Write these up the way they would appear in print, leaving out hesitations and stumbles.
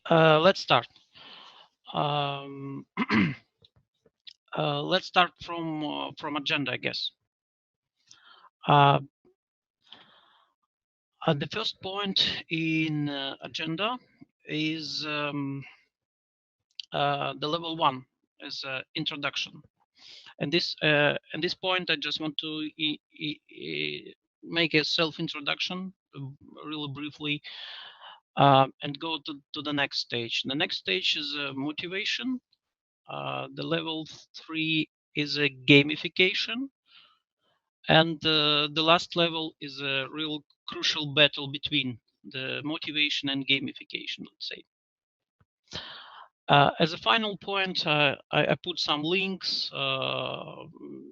Let's start. Um, let's start from agenda, I guess. Uh, the first point in agenda is the level 1 is introduction. And this point, I just want to make a self-introduction really briefly, and go to the next stage. The next stage is motivation. The level 3 is a gamification, and the last level is a real crucial battle between the motivation and gamification, let's say. As a final point, I put some links,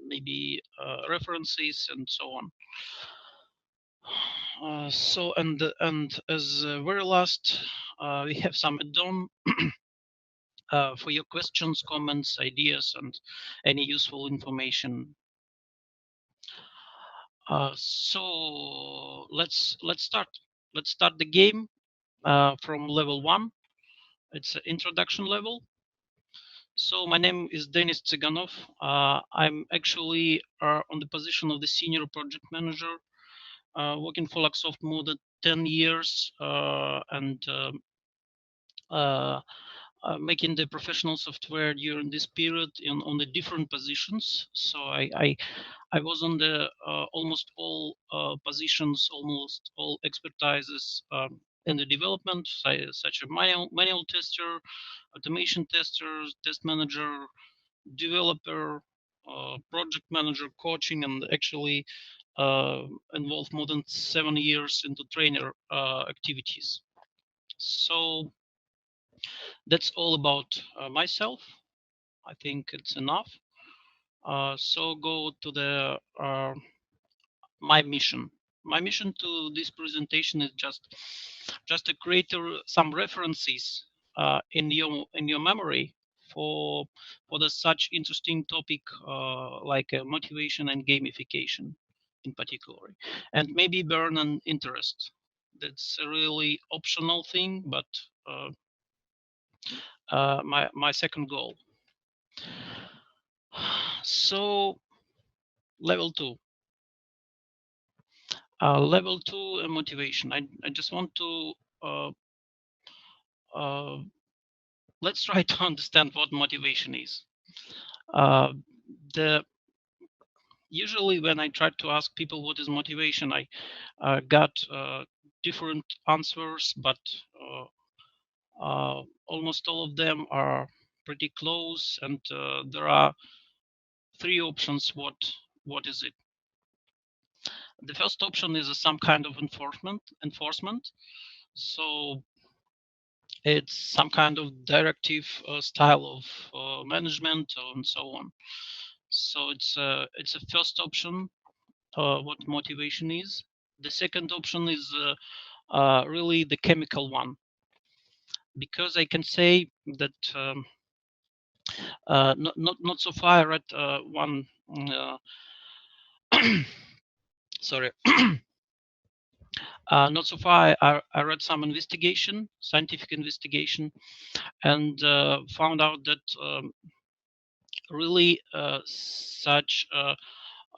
maybe references, and so on. And as very last, we have some add-on for your questions, comments, ideas, and any useful information. So let's start. Let's start the game from level 1. It's an introduction level. So my name is Denis Tsiganov. I'm actually on the position of the senior project manager, working for Luxoft more than 10 years, and making the professional software during this period on the different positions. So I was on the almost all positions, almost all expertises in the development, such as manual tester, automation tester, test manager, developer, project manager, coaching, and actually involved more than 7 years into trainer activities. So that's all about myself. I think it's enough. So go to the my mission. My mission to this presentation is just to create some references in your memory for the such interesting topic like motivation and gamification in particular, and maybe burn an interest. That's a really optional thing, but my second goal. So level 2. Level 2 motivation. I just want to uh, let's try to understand what motivation is. The Usually when I try to ask people what is motivation, I got different answers, but almost all of them are pretty close, and there are three options. What is it? The first option is some kind of enforcement. So it's some kind of directive style of management and so on. So it's a first option, what motivation is. The second option is really the chemical one, because I can say that not so far I read one sorry not so far I read some scientific investigation, and found out that really such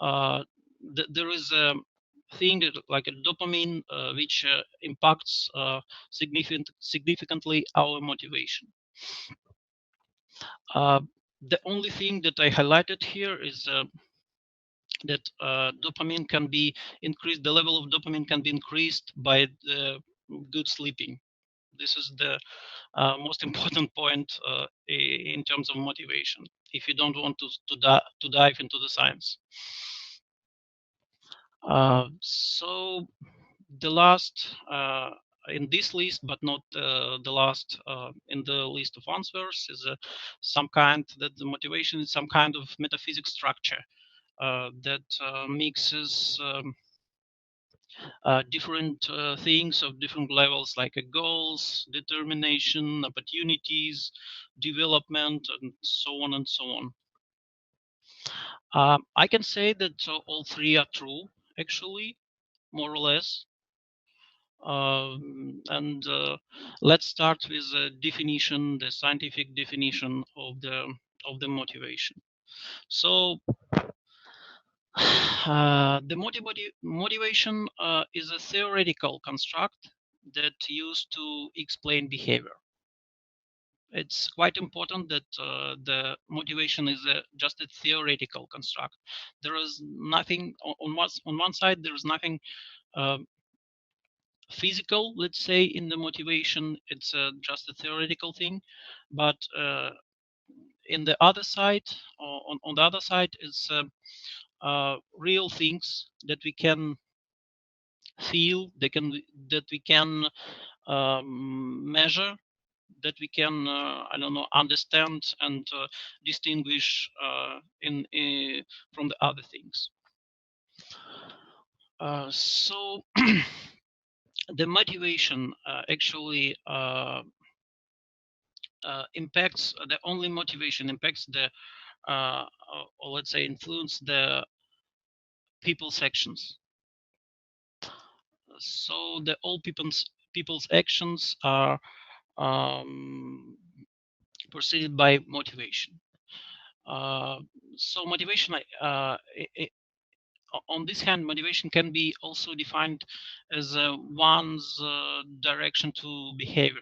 there is a thing like a dopamine which impacts significantly our motivation. The only thing that I highlighted here is that dopamine can be increased. The level of dopamine can be increased by the good sleeping. This is the most important point in terms of motivation, if you don't want to dive into the science. So the last in this list, but not the last in the list of answers, is some kind that the motivation is some kind of metaphysics structure that mixes different things of different levels, like goals, determination, opportunities, development, and so on and so on. I can say that all three are true, actually, more or less. And let's start with the definition, the scientific definition of the motivation. So the motivation is a theoretical construct that used to explain behavior. It's quite important that the motivation is just a theoretical construct. There is nothing on one side. There is nothing physical, let's say, in the motivation. It's just a theoretical thing, but in the other side, or on the other side, is real things that we can feel, that we can measure, that we can I don't know, understand and distinguish from the other things. So the motivation actually impacts, the only motivation impacts the or let's say influence the people's actions. So the all people's actions are preceded by motivation. Uh, so motivation, on this hand, motivation can be also defined as one's direction to behavior.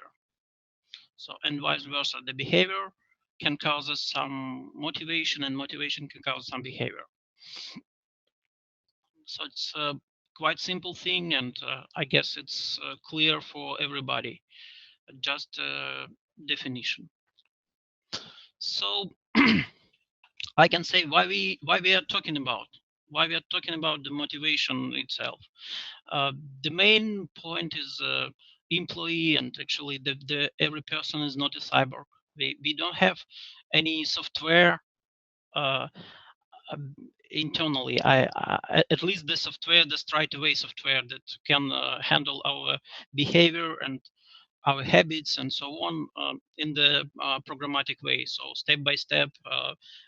So, and vice versa, the behavior can cause us some motivation, and motivation can cause some behavior. So it's a quite simple thing, and I guess it's clear for everybody. Just definition. So I can say why we are talking about the motivation itself. The main point is employee, and actually the every person is not a cyborg. We don't have any software uh, internally. At least the software, the straightaway software that can handle our behavior and our habits and so on in the programmatic way. So step by step,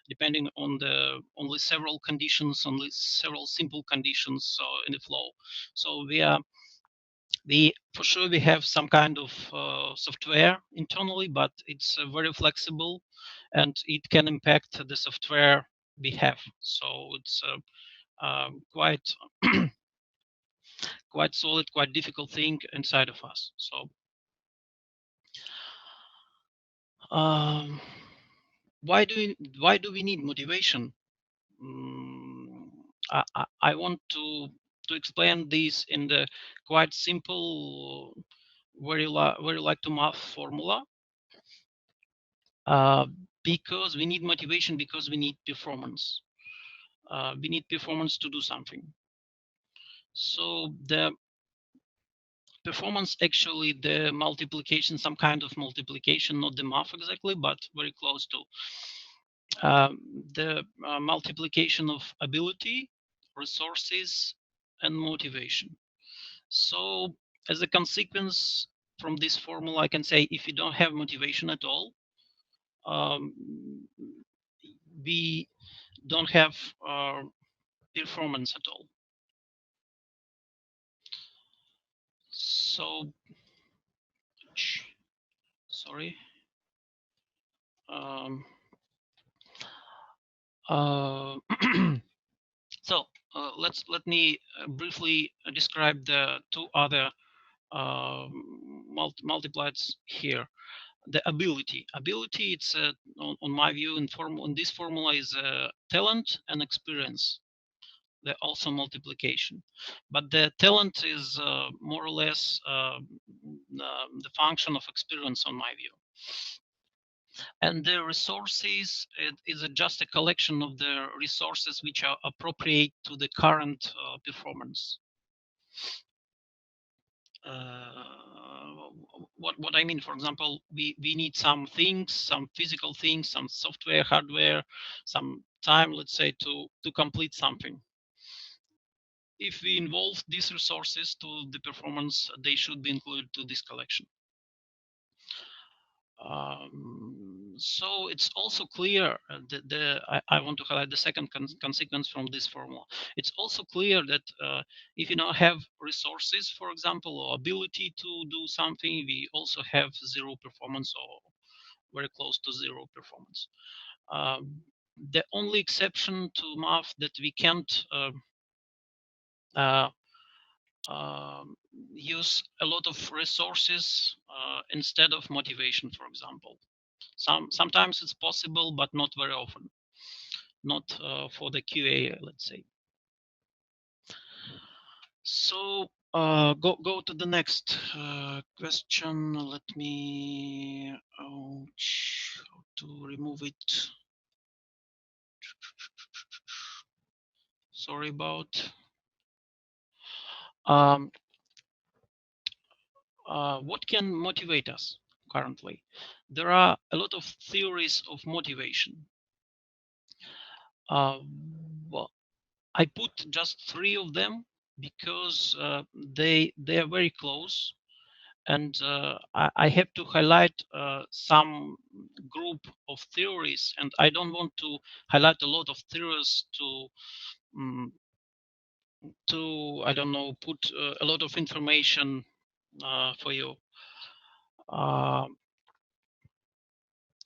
depending on the only several conditions, only several simple conditions in the flow. So we for sure we have some kind of software internally, but it's very flexible, and it can impact the software we have. So it's quite quite solid, quite difficult thing inside of us. So um, why do we need motivation? Mm, I want to explain this in the quite simple, very like to math formula. Uh, because we need motivation, because we need performance. We need performance to do something. So the performance, actually the multiplication, some kind of multiplication, not the math exactly, but very close to the multiplication of ability, resources, and motivation. So as a consequence from this formula, I can say if you don't have motivation at all, um, we don't have performance at all. So, sorry. Um, uh, so let me briefly describe the two other multipliers here. The ability, it's on my view, in this formula is talent and experience. They're also multiplication, but the talent is more or less the function of experience on my view. And the resources, it is just a collection of the resources which are appropriate to the current performance. What I mean, for example, we need some things, some physical things, some software, hardware, some time, let's say, to complete something. If we involve these resources to the performance, they should be included to this collection. So it's also clear I want to highlight the second consequence from this formula. It's also clear that if you now have resources, for example, or ability to do something, we also have zero performance or very close to zero performance. The only exception to math that we can't uh, use a lot of resources instead of motivation, for example. Sometimes it's possible, but not very often. Not for the QA, let's say. So go to the next question. Let me how to remove it. Sorry about. Um, what can motivate us currently? There are a lot of theories of motivation. Well, I put just 3 of them because they are very close, and I have to highlight some group of theories, and I don't want to highlight a lot of theories um, to I don't know, put a lot of information for you. Uh,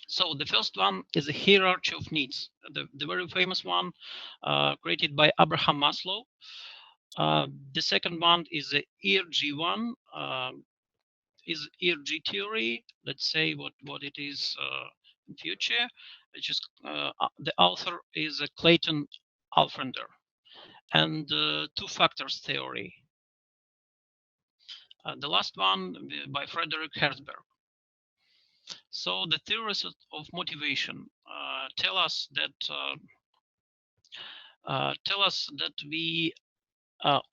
so the first one is a hierarchy of needs, the very famous one created by Abraham Maslow. The second one is the ERG1, is ERG theory. Let's say what it is in future, which is the author is Clayton Alfrender, and two factors theory. The last one by Frederick Herzberg. So the theories of motivation tell us that we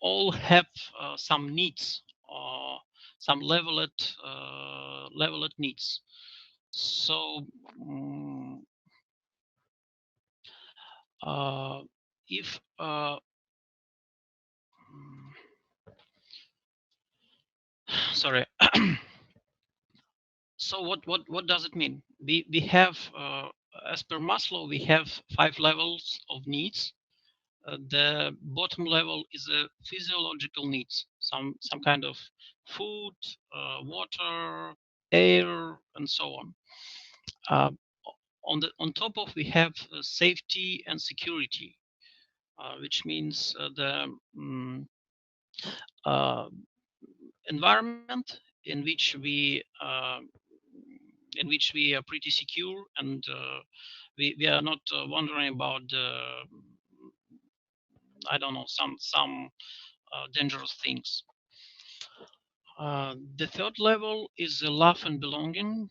all have some needs, or some leveled needs. So if sorry. So what does it mean? We have as per Maslow, we have 5 levels of needs. The bottom level is a physiological needs, some kind of food, water, air, and so on. Uh, on top of we have safety and security, which means the uh, environment in which we are pretty secure, and we are not wondering about I don't know, some dangerous things. The third level is the love and belonging,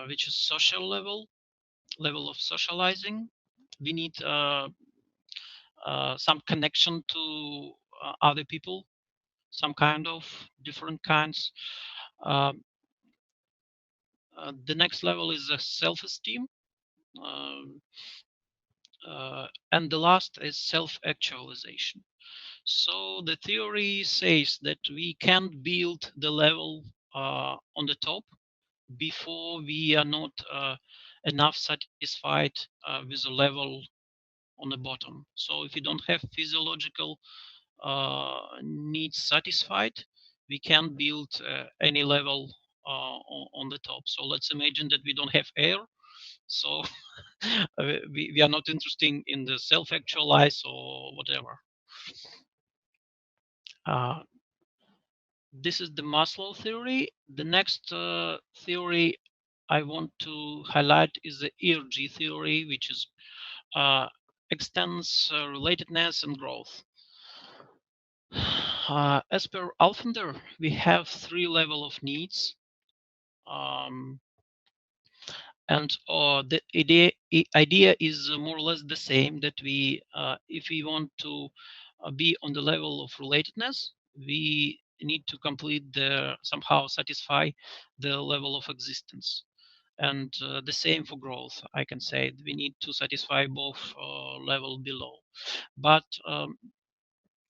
which is social level of socializing. We need some connection to other people, some kind of different kinds. Uh, the next level is self-esteem, uh, and the last is self-actualization. So the theory says that we can't build the level on the top before we are not enough satisfied with the level on the bottom. So if you don't have physiological needs satisfied, we can't build any level on the top. So let's imagine that we don't have air. So we are not interested in the self-actualize or whatever. Uh, this is the Maslow theory. The next theory I want to highlight is the ERG theory, which is extends relatedness and growth. As per Alfender, we have 3 levels of needs, and the idea is more or less the same. That we, if we want to be on the level of relatedness, we need to complete the somehow satisfy the level of existence. And the same for growth. I can say we need to satisfy both level below. But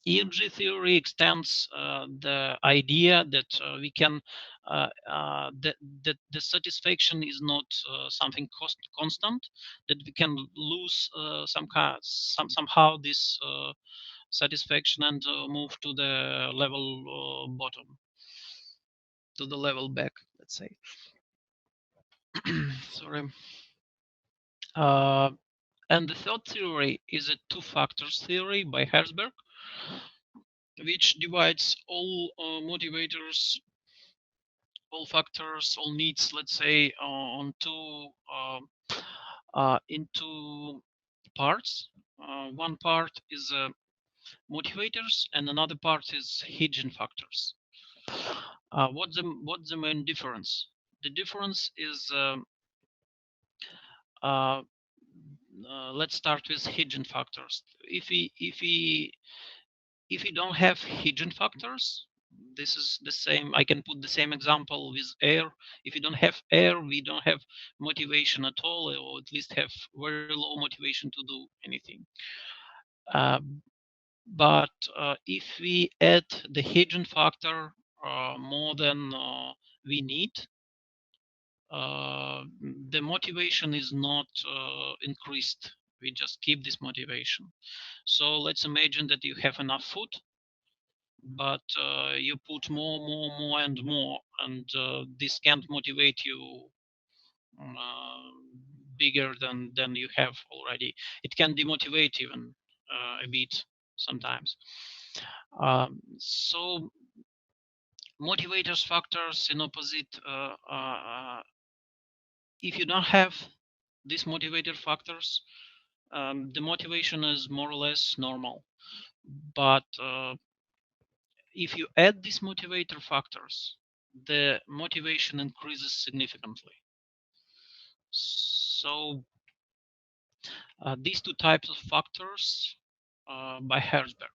ERG theory extends the idea that we can the satisfaction is not something constant, that we can lose somehow this satisfaction and move to the level bottom, to the level back, let's say. Sorry. uh, and the third theory is a two factors theory by Herzberg, which divides all motivators, all factors, all needs, let's say, on into parts. One part is motivators, and another part is hidden factors. What's the main difference? The difference is uh, let's start with hidden factors. If we don't have hidden factors, this is the same. I can put the same example with air. If you don't have air, we don't have motivation at all, or at least have very low motivation to do anything. Uh, but if we add the hidden factor more than we need, the motivation is not increased. We just keep this motivation. So let's imagine that you have enough food, but you put more, and more, and this can't motivate you uh, bigger than you have already. It can demotivate even a bit sometimes. So motivators factors in opposite. If you don't have these motivator factors, the motivation is more or less normal. But if you add these motivator factors, the motivation increases significantly. So these two types of factors by Herzberg.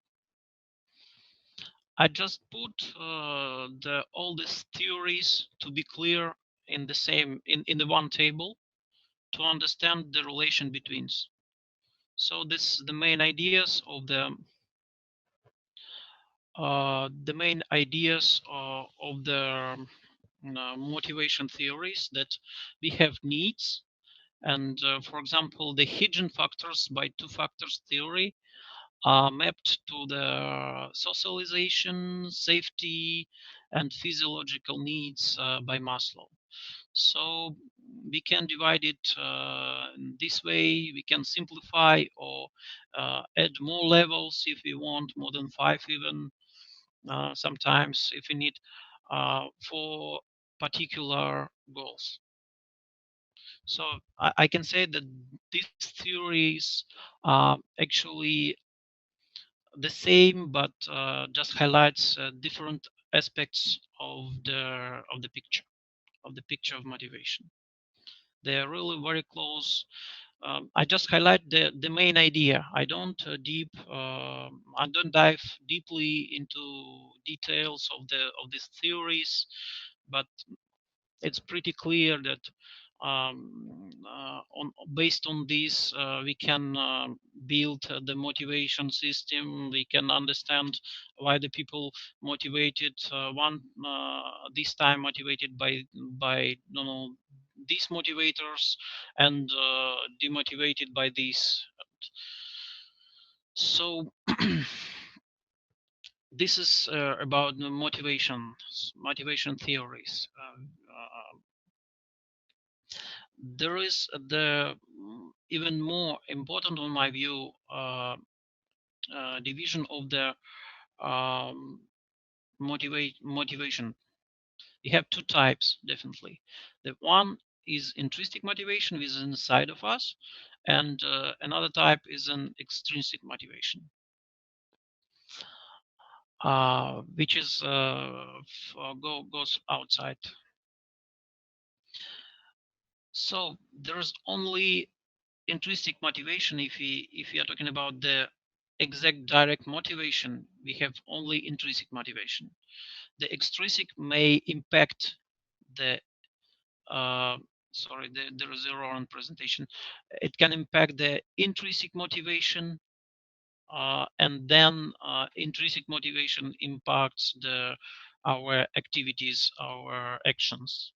I just put all these theories to be clear in the same in the one table to understand the relation between. So this the main ideas of the main ideas of the motivation theories, that we have needs, and for example, the hidden factors by two factors theory are mapped to the socialization, safety, and physiological needs by Maslow. So we can divide it this way. We can simplify or add more levels if we want, more than 5 even, sometimes if we need, for particular goals. So I can say that these theories are actually the same, but just highlights different aspects of the picture of motivation. They are really very close. I just highlight the main idea. I don't dive deeply into details of these theories, but it's pretty clear that based on this, we can build the motivation system. We can understand why the people motivated this time motivated by these motivators, and demotivated by these. So this is about the motivation theories. There is the even more important, on my view, division of the um, motivation. We have two types, definitely. The one is intrinsic motivation, which is inside of us, and another type is an extrinsic motivation, which is goes outside. So there's only intrinsic motivation. If we are talking about the exact direct motivation, we have only intrinsic motivation. The extrinsic may impact the sorry, there is error on presentation. It can impact the intrinsic motivation, and then intrinsic motivation impacts the our activities, our actions.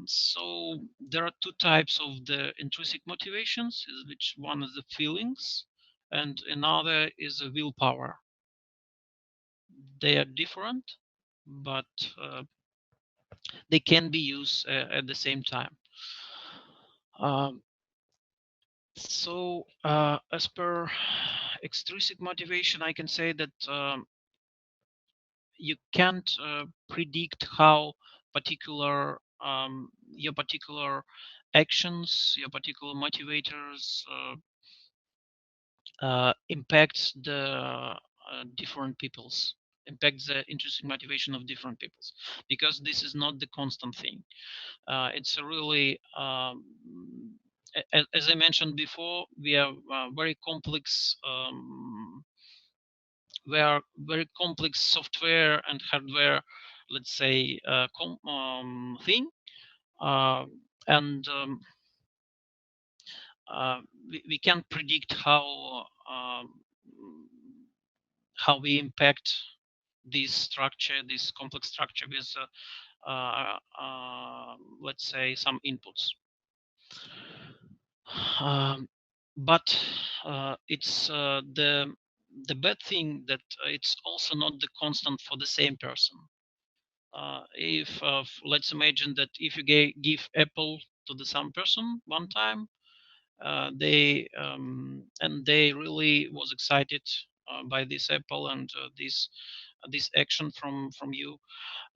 So there are two types of the intrinsic motivations, which one is the feelings and another is the willpower. They are different, but they can be used at the same time. Um, so as per extrinsic motivation, I can say that you can't predict how particular your particular actions, your particular motivators impacts the different peoples, impacts the intrinsic motivation of different peoples, because this is not the constant thing. It's a really as I mentioned before, we are very complex. We are very complex software and hardware, let's say, thing, uh, and we can't predict how we impact this structure, this complex structure with, let's say, some inputs. But it's the bad thing that it's also not the constant for the same person. If let's imagine that if you give apple to the some person one time, they really was excited by this apple and this action from you,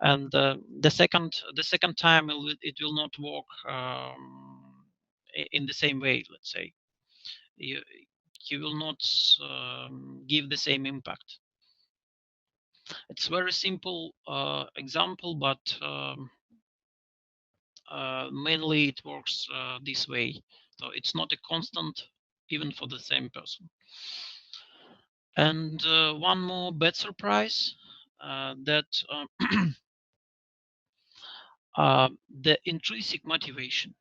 and the second time it will not work in the same way. Let's say you you will not give the same impact. It's very simple example, but mainly it works this way. So it's not a constant even for the same person. And one more bad surprise, that the intrinsic motivation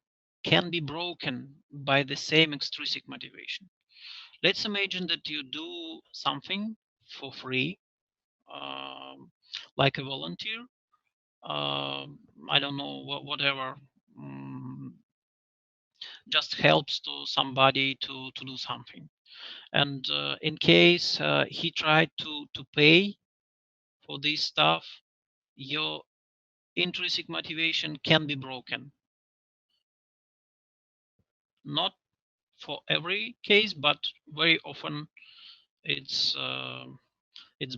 can be broken by the same extrinsic motivation. Let's imagine that you do something for free, um, like a volunteer. I don't know, whatever, um, just helps to somebody to do something. And in case he tried to pay for this stuff, your intrinsic motivation can be broken. Not for every case, but very often it's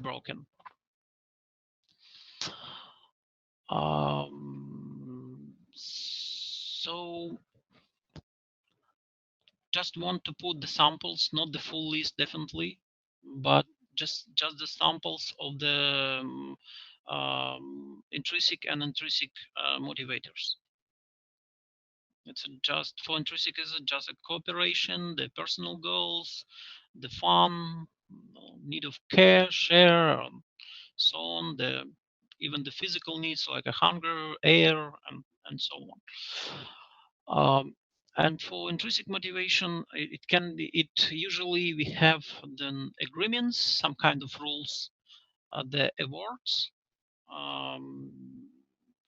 broken. So just want to put the samples, not the full list definitely, but just the samples of the intrinsic and intrinsic motivators. It's just for intrinsic is just a cooperation, the personal goals, the fun, need of care, share, so on. The even the physical needs like a hunger, air, and so on. And for intrinsic motivation, it can be. It usually we have then agreements, some kind of rules, the awards.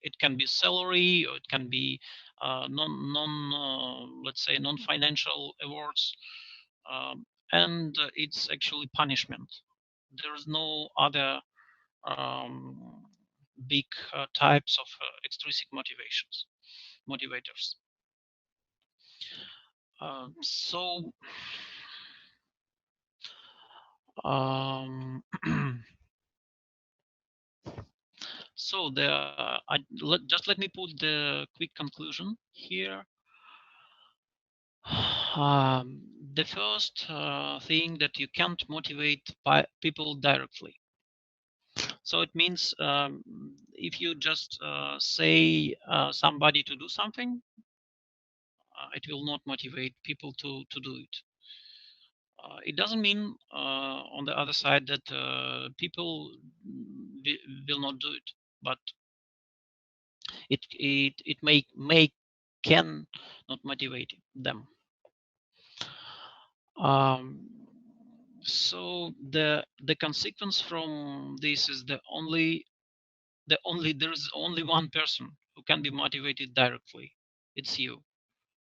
It can be salary, or it can be let's say non-financial awards, and it's actually punishment. There is no other um, big types of extrinsic motivators. So um, so just let me put the quick conclusion here. The first thing that you can't motivate people directly. So it means if you just say somebody to do something, it will not motivate people to do it. It doesn't mean on the other side that people will not do it, but it may can not motivate them. Um, so the consequence from this is the only there is only one person who can be motivated directly. It's you.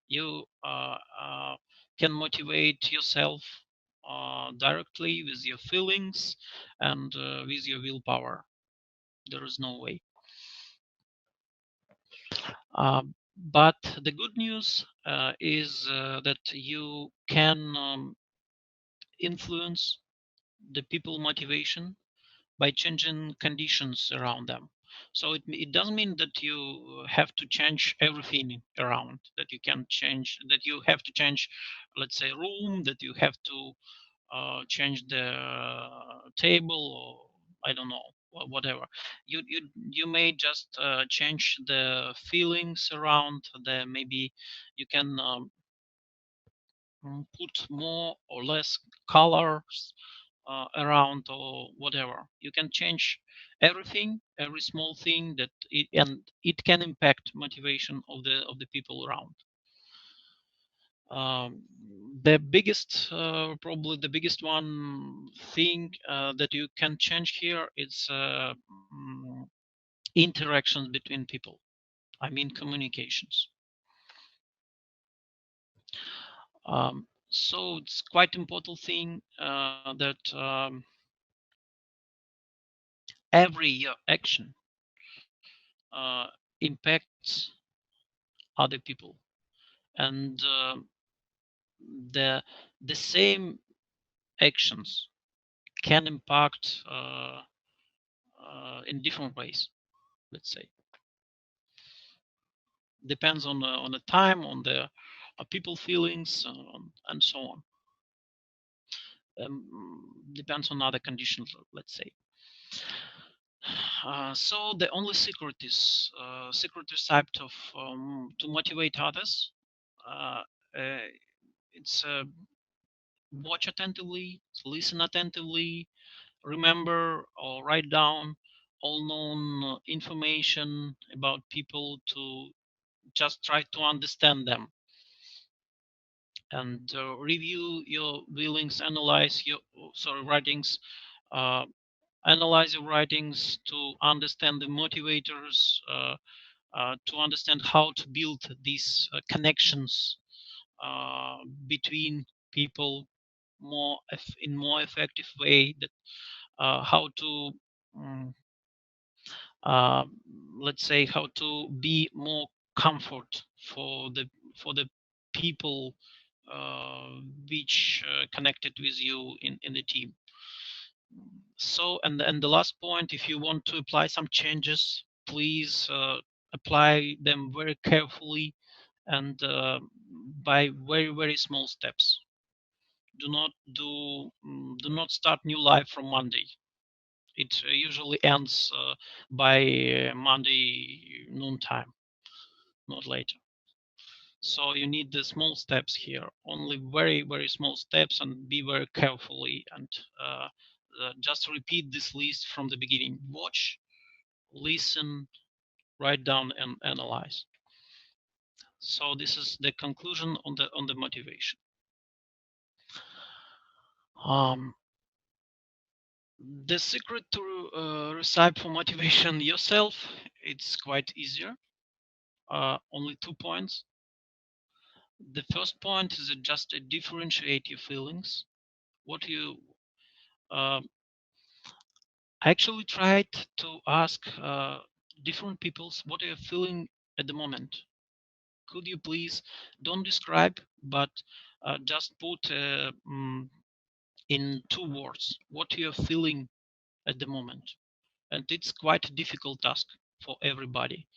You can motivate yourself directly with your feelings and with your willpower. There is no way. But the good news is that you can influence the people motivation by changing conditions around them. So it doesn't mean that you have to change everything around, that you can change, that you have to change, let's say, room, that you have to change the table, or I don't know, whatever. You may just change the feelings around. The maybe you can put more or less colors around or whatever. You can change everything, every small thing and it can impact motivation of the people around. Um, the biggest, probably the biggest one thing that you can change here is interactions between people. I mean communications. So it's quite important thing that every action impacts other people, and the the same actions can impact in different ways. Let's say depends on the time, on the people feelings, and so on. Depends on other conditions. Let's say. So the only secret recipe of to motivate others. Uh, uh, it's watch attentively, listen attentively, remember or write down all known information about people to just try to understand them, and review your feelings, analyze your writings, uh, analyze your writings to understand the motivators, to understand how to build these connections uh, between people in more effective way, that how to um, uh, let's say how to be more comfort for the people which connected with you in the team. So and the last point, if you want to apply some changes, please apply them very carefully and by very small steps. Do not start new life from Monday. It usually ends by Monday noontime, not later. So you need the small steps here, only very small steps, and be very carefully, and just repeat this list from the beginning. Watch, listen, write down, and analyze. So this is the conclusion on the motivation. Um, the secret to recipe for motivation yourself, it's quite easier. Only 2 points. The first point is just to differentiate your feelings. What you uh, I actually tried to ask different peoples what are you feeling at the moment. Could you please don't describe, but just put in 2 words what you're feeling at the moment. And it's quite a difficult task for everybody.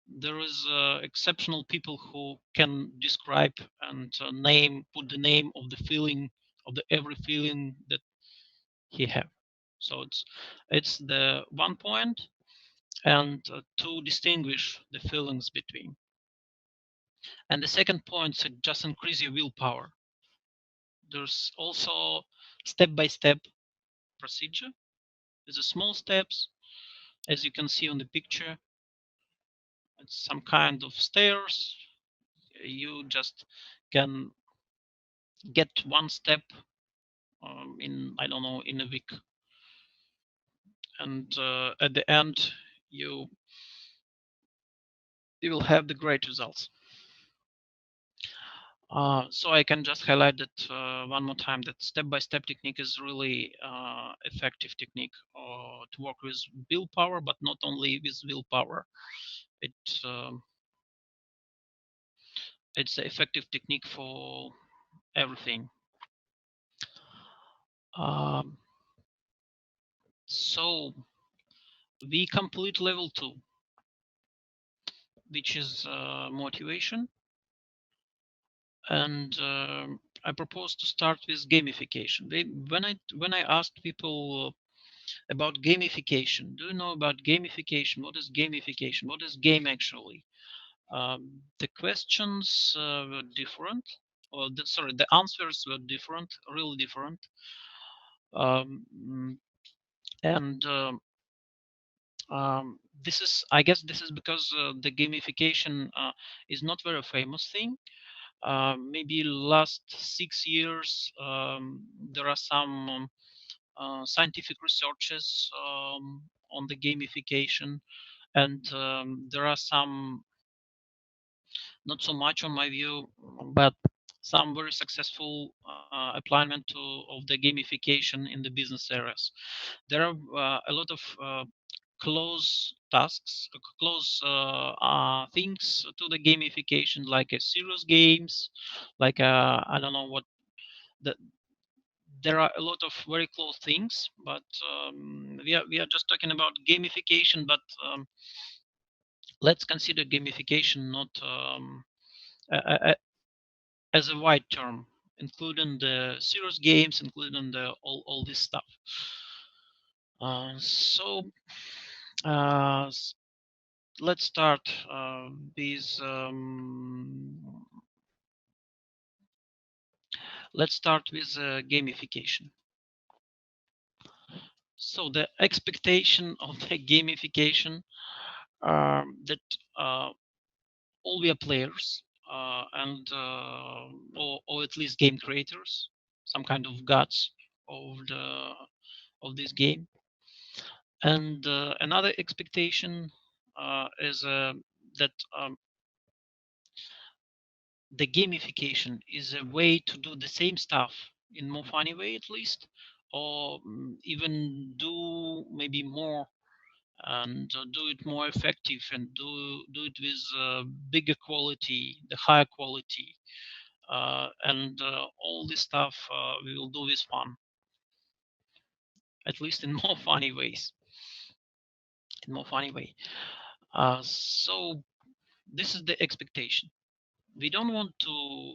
There is exceptional people who can describe and put the name of the feeling, of the every feeling that he have. So it's the 1 point, and to distinguish the feelings between. And the second point is just increase your willpower. There's also step-by-step procedure. There's a small steps, as you can see on the picture. It's some kind of stairs. You just can get one step in, I don't know, in a week. And at the end, you will have the great results. So I can just highlight that one more time, that step-by-step technique is really effective technique to work with willpower, but not only with willpower. It it's an effective technique for everything. Um, so we complete level 2, which is motivation, and I propose to start with gamification. When I asked people about gamification, do you know about gamification? What is gamification? What is game actually? The questions were different, or the answers were different, really different. Um, and I guess this is because the gamification is not very famous thing. Maybe last 6 years there are some scientific researches on the gamification, and there are some, not so much on my view, but some very successful applyment of the gamification in the business areas. There are a lot of close tasks, close things to the gamification, like a serious games, like I don't know what the. There are a lot of very close things, but we are just talking about gamification. But let's consider gamification not a, a, as a wide term, including the serious games, including the all this stuff. So let's start with gamification. So the expectation of the gamification that all we are players and or at least game creators, some kind of gods of this game. And another expectation is that the gamification is a way to do the same stuff in more funny way, at least, or even do maybe more, and do it more effective, and do it with bigger quality, the higher quality, and all this stuff we will do with fun, at least in more funny ways, in more funny way. So this is the expectation. We don't want to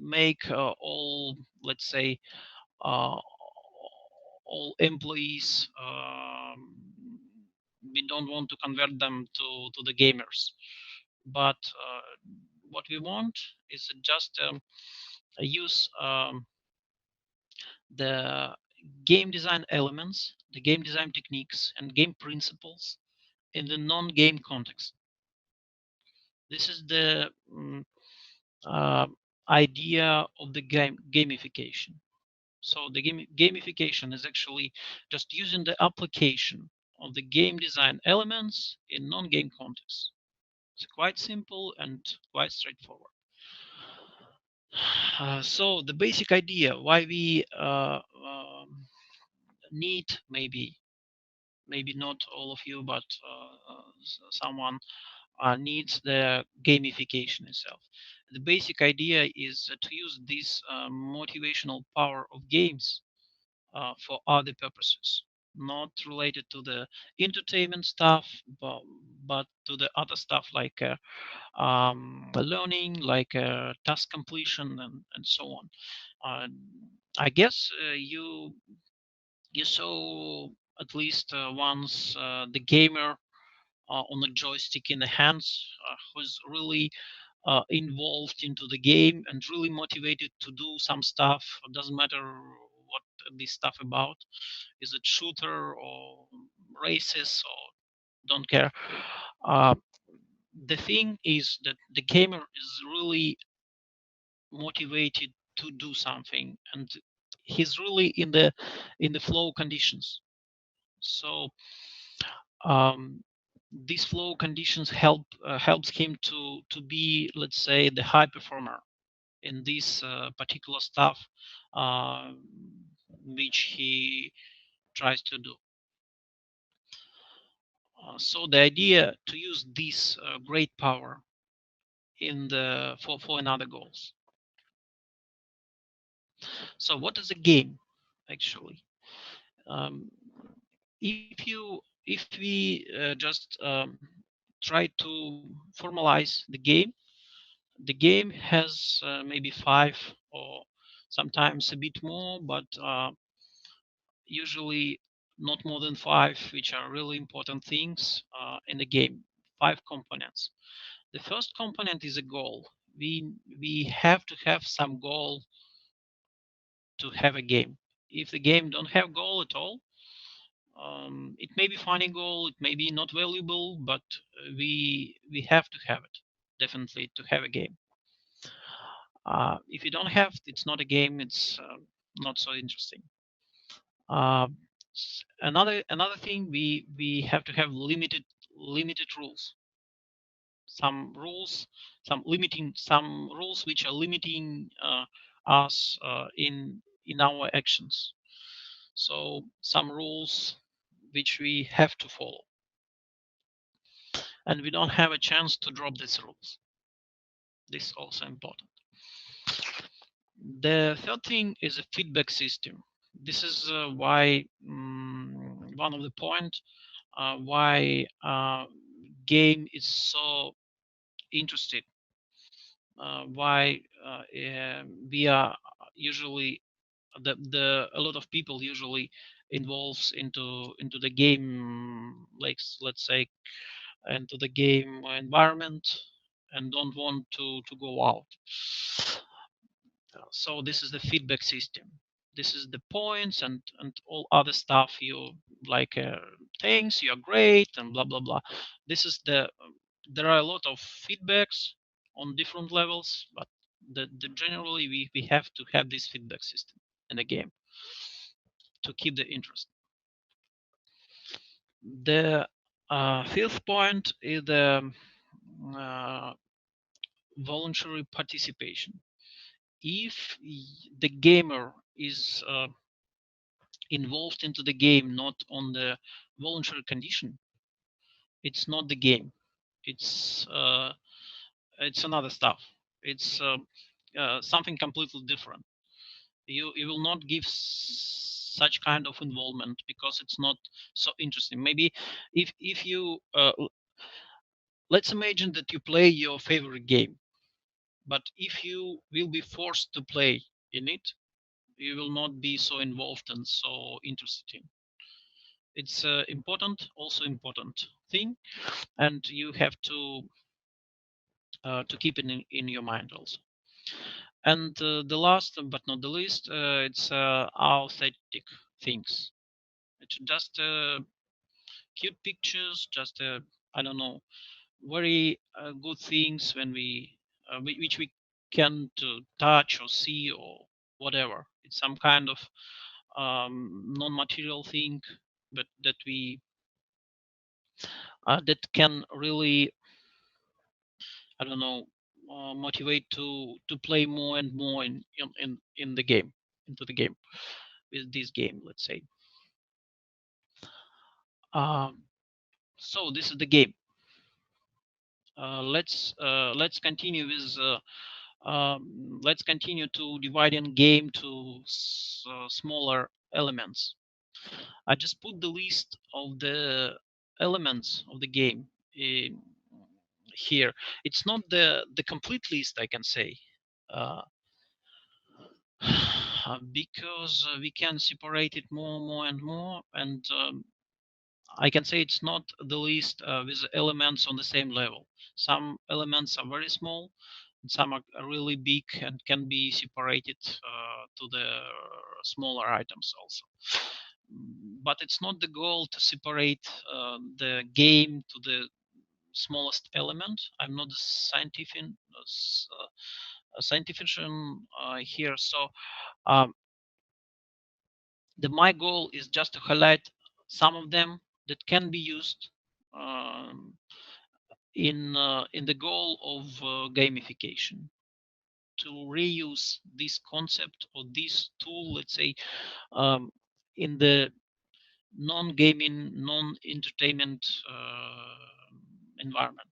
make all, let's say, uh, all employees. We don't want to convert them to the gamers, but what we want is just use the game design elements, the game design techniques, and game principles in the non-game context. This is the uh, idea of the gamification. So the gamification is actually just using the application of the game design elements in non-game context. It's quite simple and quite straightforward. So the basic idea why we need, maybe not all of you, but someone needs the gamification itself. The basic idea is to use this motivational power of games for other purposes, not related to the entertainment stuff, but to the other stuff like learning, like task completion, and so on. Uh, I guess you saw at least once the gamer on a joystick in the hands, who's really involved into the game and really motivated to do some stuff. It doesn't matter what this stuff about. Is it shooter or races, or don't care. Uh, the thing is that the gamer is really motivated to do something, and he's really in the flow conditions. So these flow conditions helps him to be, let's say, the high performer in this particular stuff uh, which he tries to do. So the idea to use this great power in the for another goals. So what is a game actually? Um, if we just try to formalize the game has maybe five or sometimes a bit more, but usually not more than five, which are really important things in the game. Five components. The first component is a goal. We have to have some goal to have a game. If the game don't have goal at all, it may be funny goal, it may be not valuable, but we have to have it definitely to have a game. If you don't have, it's not a game. It's not so interesting. Uh, another thing, we have to have limited rules. Some rules, some rules which are limiting us in our actions. So some rules which we have to follow, and we don't have a chance to drop these rules. This is also important. The third thing is a feedback system. This is why one of the point why game is so interesting. Why we are usually the a lot of people usually involves into the game, like let's say into the game environment and don't want to go out. So this is the feedback system. This is the points and all other stuff you like things you're great and blah blah blah. This is there are a lot of feedbacks on different levels, but the generally we have to have this feedback system in the game to keep the interest. The fifth point is the uh, voluntary participation. If the gamer is involved into the game not on the voluntary condition, it's not the game. It's it's another stuff. It's something completely different. You will not give such kind of involvement because it's not so interesting. Maybe if you let's imagine that you play your favorite game, but if you will be forced to play in it, you will not be so involved and so interested in. It's also important thing, and you have to keep it in your mind also. And the last but not the least, it's aesthetic things. It's just cute pictures, just I don't know, very good things when which we can to touch or see or whatever. It's some kind of non-material thing, but that can really, I don't know, motivate to play more and more in the game, into the game with this game. Let's say. Um, so this is the game. Let's continue with. Let's continue to dividing game to smaller elements. I just put the list of the elements of the game here. It's not the complete list, I can say, uh, because we can separate it more and more, and I can say it's not the list with elements on the same level. Some elements are very small, and some are really big and can be separated to the smaller items also. But it's not the goal to separate the game to the smallest element. I'm not a scientifician here, so um, my goal is just to highlight some of them that can be used in the goal of gamification, to reuse this concept or this tool, let's say, in the non-gaming, non-entertainment environment.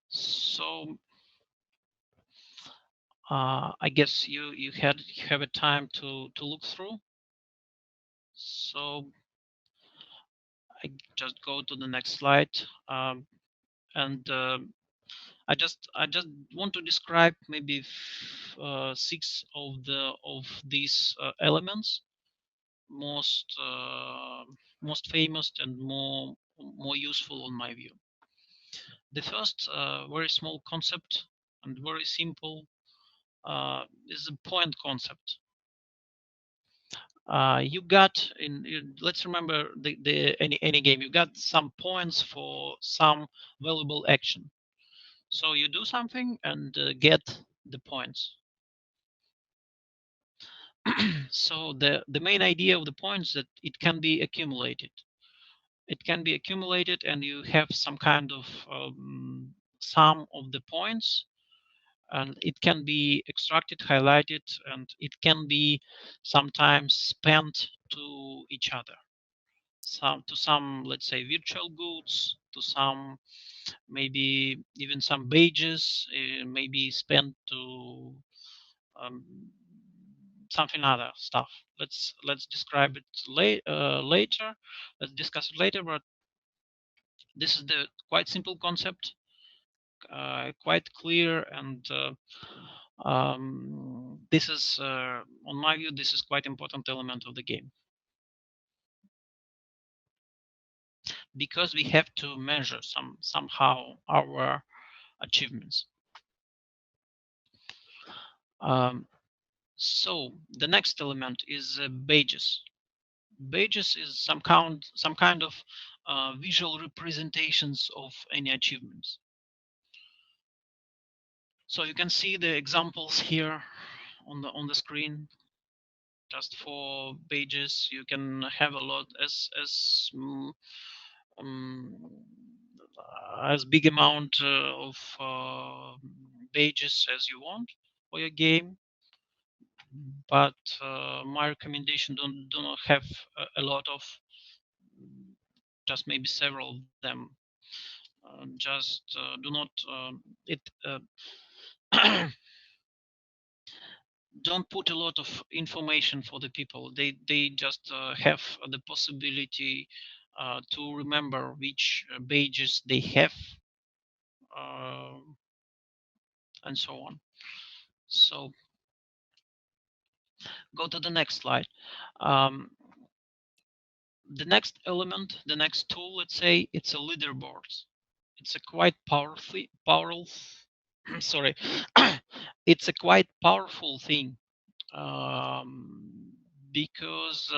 So I guess you have a time to look through. So I just go to the next slide, and I just want to describe maybe 6 of these elements, most famous and more useful on my view. The first very small concept and very simple is the point concept. You got let's remember any game, you got some points for some valuable action. So you do something and get the points. So the main idea of the points that it can be accumulated. It can be accumulated, and you have some kind of sum of the points, and it can be extracted, highlighted, and it can be sometimes spent to each other. Some, let's say, virtual goods, to some maybe even some badges, maybe spent to um, something other stuff. Let's describe it later. Let's discuss it later. But this is the quite simple concept, quite clear, and this is, on my view, this is quite important element of the game, because we have to measure somehow our achievements. So the next element is badges. Badges is some kind of visual representations of any achievements. So you can see the examples here on the screen. Just for badges, you can have a lot as big amount of badges as you want for your game. But my recommendation, do not have a lot of, just maybe several of them. Just do not it don't put a lot of information for the people. They just have the possibility to remember which badges they have, uh, and so on. So go to the next slide. Um, the next element, the next tool, let's say, it's a leaderboard. It's a quite powerful sorry, it's a quite powerful thing, because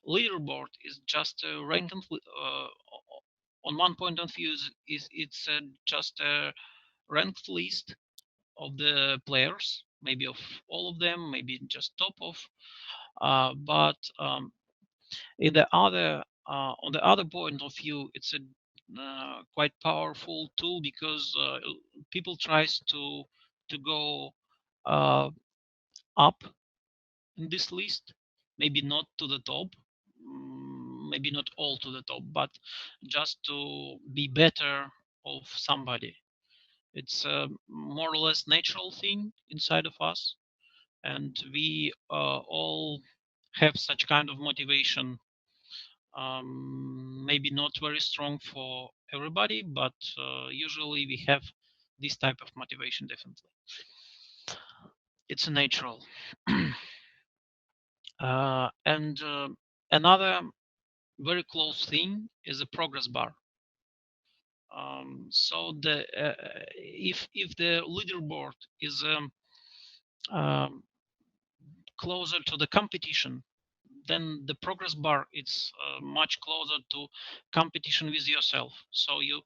leaderboard is just a rank, on one point of view, it's just a ranked list of the players, maybe of all of them, maybe just top of, but in the other on the other point of view, it's a quite powerful tool, because people tries to go uh, up in this list, maybe not to the top, maybe not all to the top, but just to be better of somebody. It's a more or less natural thing inside of us, and we all have such kind of motivation. Maybe not very strong for everybody, but usually we have this type of motivation, definitely. It's a natural. And another very close thing is a progress bar. So the if the leaderboard is closer to the competition, then the progress bar is much closer to competition with yourself. So you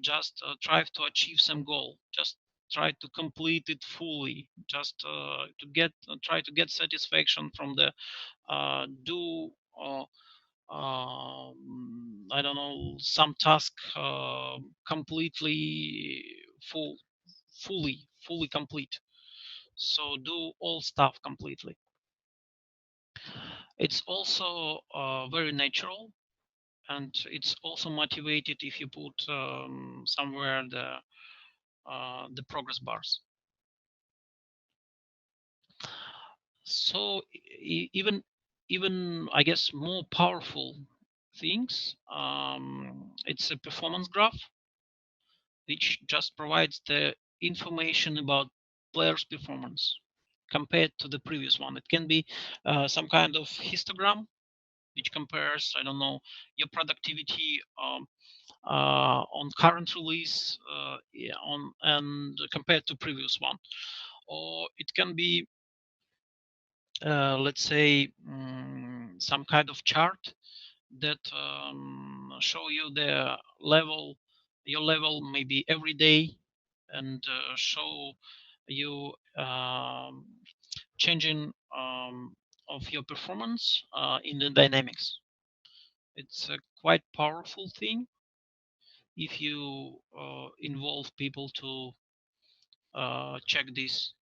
just try to achieve some goal, just try to complete it fully, just to get try to get satisfaction from the do I don't know, some task completely full, fully complete. So do all stuff completely. It's also very natural, and it's also motivated if you put somewhere the progress bars. So even I guess more powerful things. It's a performance graph which just provides the information about players' performance compared to the previous one. It can be some kind of histogram which compares, I don't know, your productivity on current release yeah, on and compared to previous one, or it can be let's say some kind of chart that show you the level, your level maybe every day, and show you changing of your performance in the dynamics. It's a quite powerful thing if you involve people to check this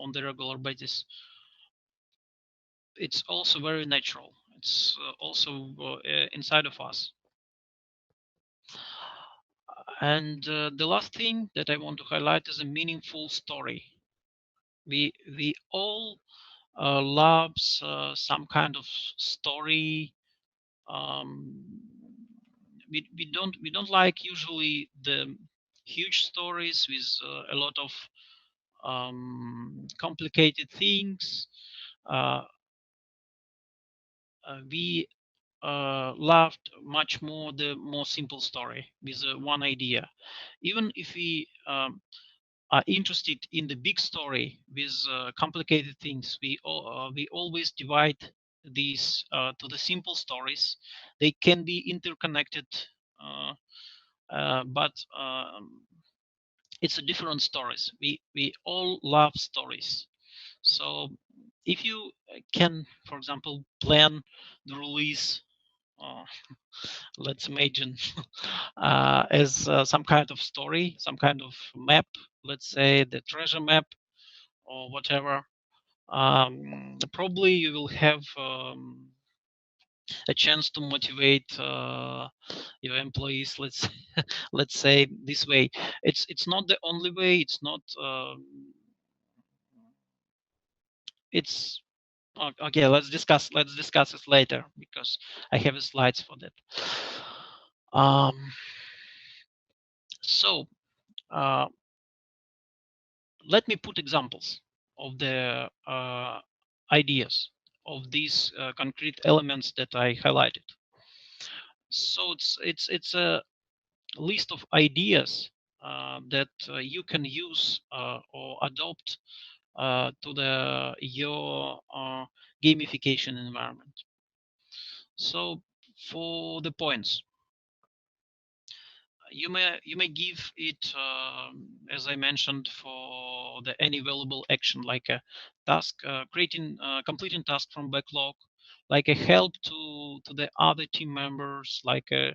on the regular basis. It's also very natural. It's also inside of us. And the last thing that I want to highlight is a meaningful story. We all loves some kind of story. Um, we don't like usually the huge stories with a lot of complicated things. Uh, we loved much more the more simple story with one idea. Even if we are interested in the big story with complicated things, we always divide these to the simple stories. They can be interconnected, uh, but it's a different stories. We all love stories. So if you can, for example, plan the release, uh, let's imagine as some kind of story, some kind of map, let's say the treasure map or whatever, probably you will have a chance to motivate your employees. Let's say this way. It's not the only way. It's not. It's okay. Let's discuss it later because I have slides for that. Um, so uh, let me put examples of the ideas of these concrete elements that I highlighted. So it's a list of ideas that you can use or adopt to the your gamification environment. So for the points, you may give it as I mentioned for the any valuable action like a task, creating completing task from backlog, like a help to the other team members, like a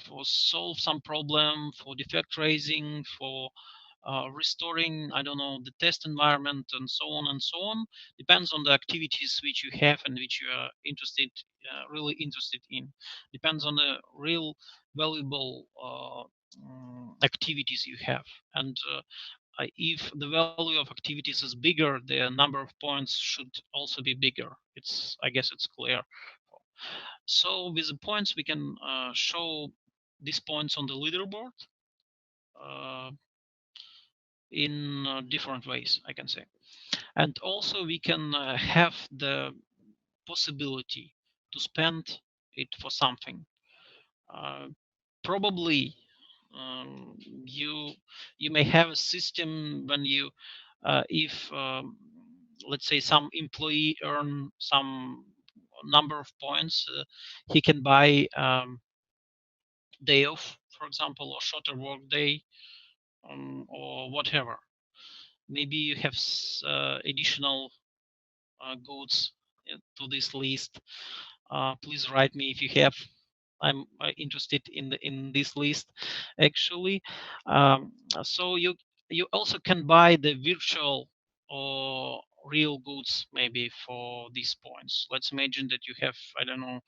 for solve some problem, for defect raising, for restoring, I don't know, the test environment, and so on and so on. Depends on the activities which you have and which you are interested, really interested in. Depends on the real valuable activities you have. And if the value of activities is bigger, the number of points should also be bigger. I guess it's clear. So with the points, we can show these points on the leaderboard uh, in different ways, I can say. And also we can have the possibility to spend it for something. Uh, Probably you you may have a system when you if let's say some employee earn some number of points, he can buy day off, for example, or shorter work day, or whatever. Maybe you have additional goods to this list. Please write me if you have. I'm interested in this list actually. Um, so you also can buy the virtual or real goods maybe for these points. Let's imagine that you have, I don't know,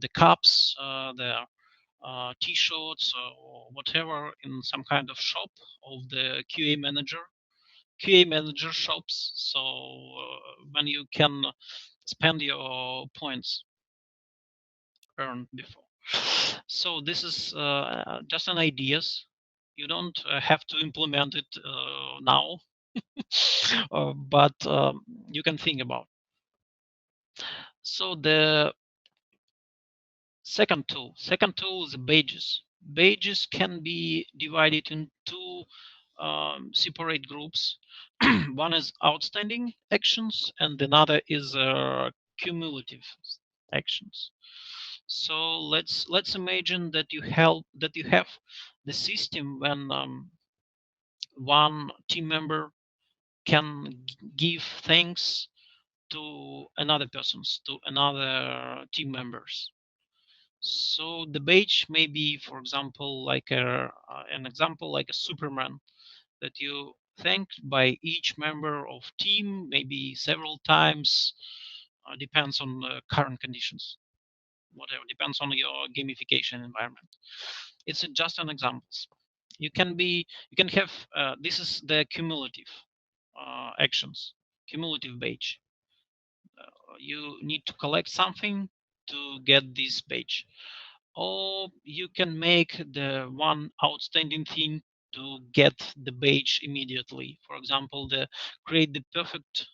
the cups, the t-shirts or whatever in some kind of shop of the QA manager shops. So when you can spend your points earned before. So this is just an ideas. You don't have to implement it now, but you can think about. So the second tool is badges. Badges can be divided in two separate groups. One is outstanding actions, and another is cumulative actions. So let's imagine that you have the system when one team member can give thanks to another persons, to another team members. So the badge may be, for example, like an example like a Superman that you thanked by each member of team, maybe several times, depends on the current conditions, whatever, depends on your gamification environment. It's just an examples. You can have, this is the cumulative actions, cumulative badge. You need to collect something to get this badge, or you can make the one outstanding thing to get the badge immediately. For example, the create the perfect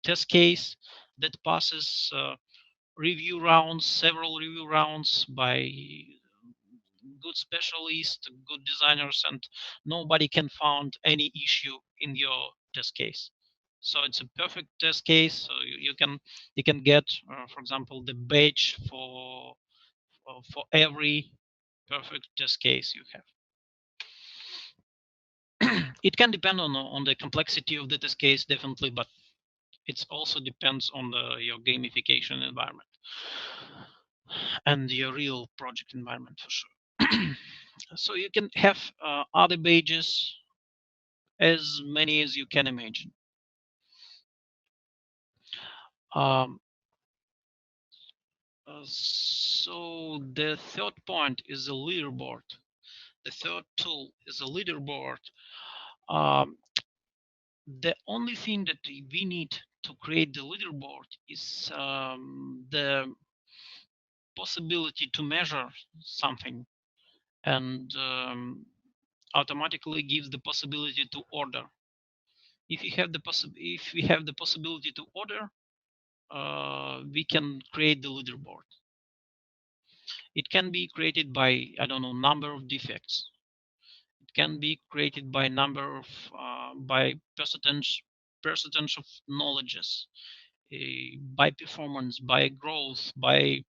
test case that passes review rounds, several review rounds by good specialists, good designers, and nobody can find any issue in your test case. So it's a perfect test case. So you can get, for example, the badge for every perfect test case you have. It can depend on the complexity of the test case, definitely, but it also depends on your gamification environment and your real project environment for sure. So you can have other badges, as many as you can imagine. Um, so the third point is a leaderboard. The third tool is a leaderboard. Um, the only thing that we need to create the leaderboard is the possibility to measure something, and automatically gives the possibility to order. If you have the if we have the possibility to order, we can create the leaderboard. It can be created by, I don't know, number of defects. It can be created by number of by percentage of knowledges, by performance, by growth, by,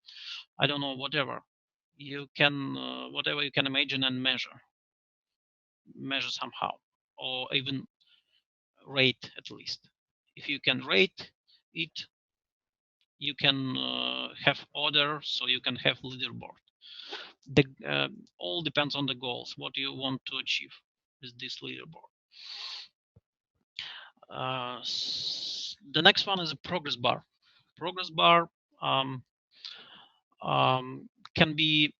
I don't know, whatever you can, whatever you can imagine and measure somehow, or even rate at least. If you can rate it, you can have order, so you can have leaderboard. The all depends on the goals, what you want to achieve with this leaderboard. The next one is a progress bar. Progress bar um, can be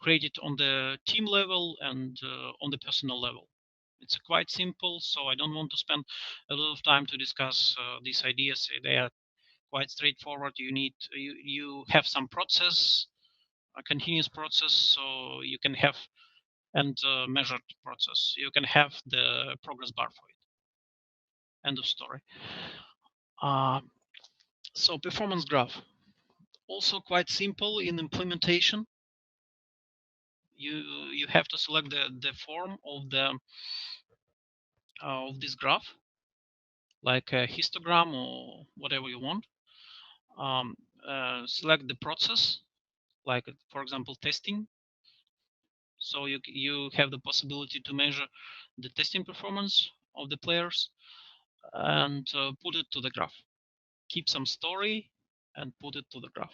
created on the team level and on the personal level. It's quite simple, so I don't want to spend a lot of time to discuss these ideas. They are quite straightforward. You have some process, a continuous process, so you can have, and measured process. You can have the progress bar for it. End of story. Uh, so performance graph, also quite simple in implementation. You have to select the form of this graph, like a histogram or whatever you want. Um, Select the process, like for example testing. So you have the possibility to measure the testing performance of the players and put it to the graph. Keep some story and put it to the graph.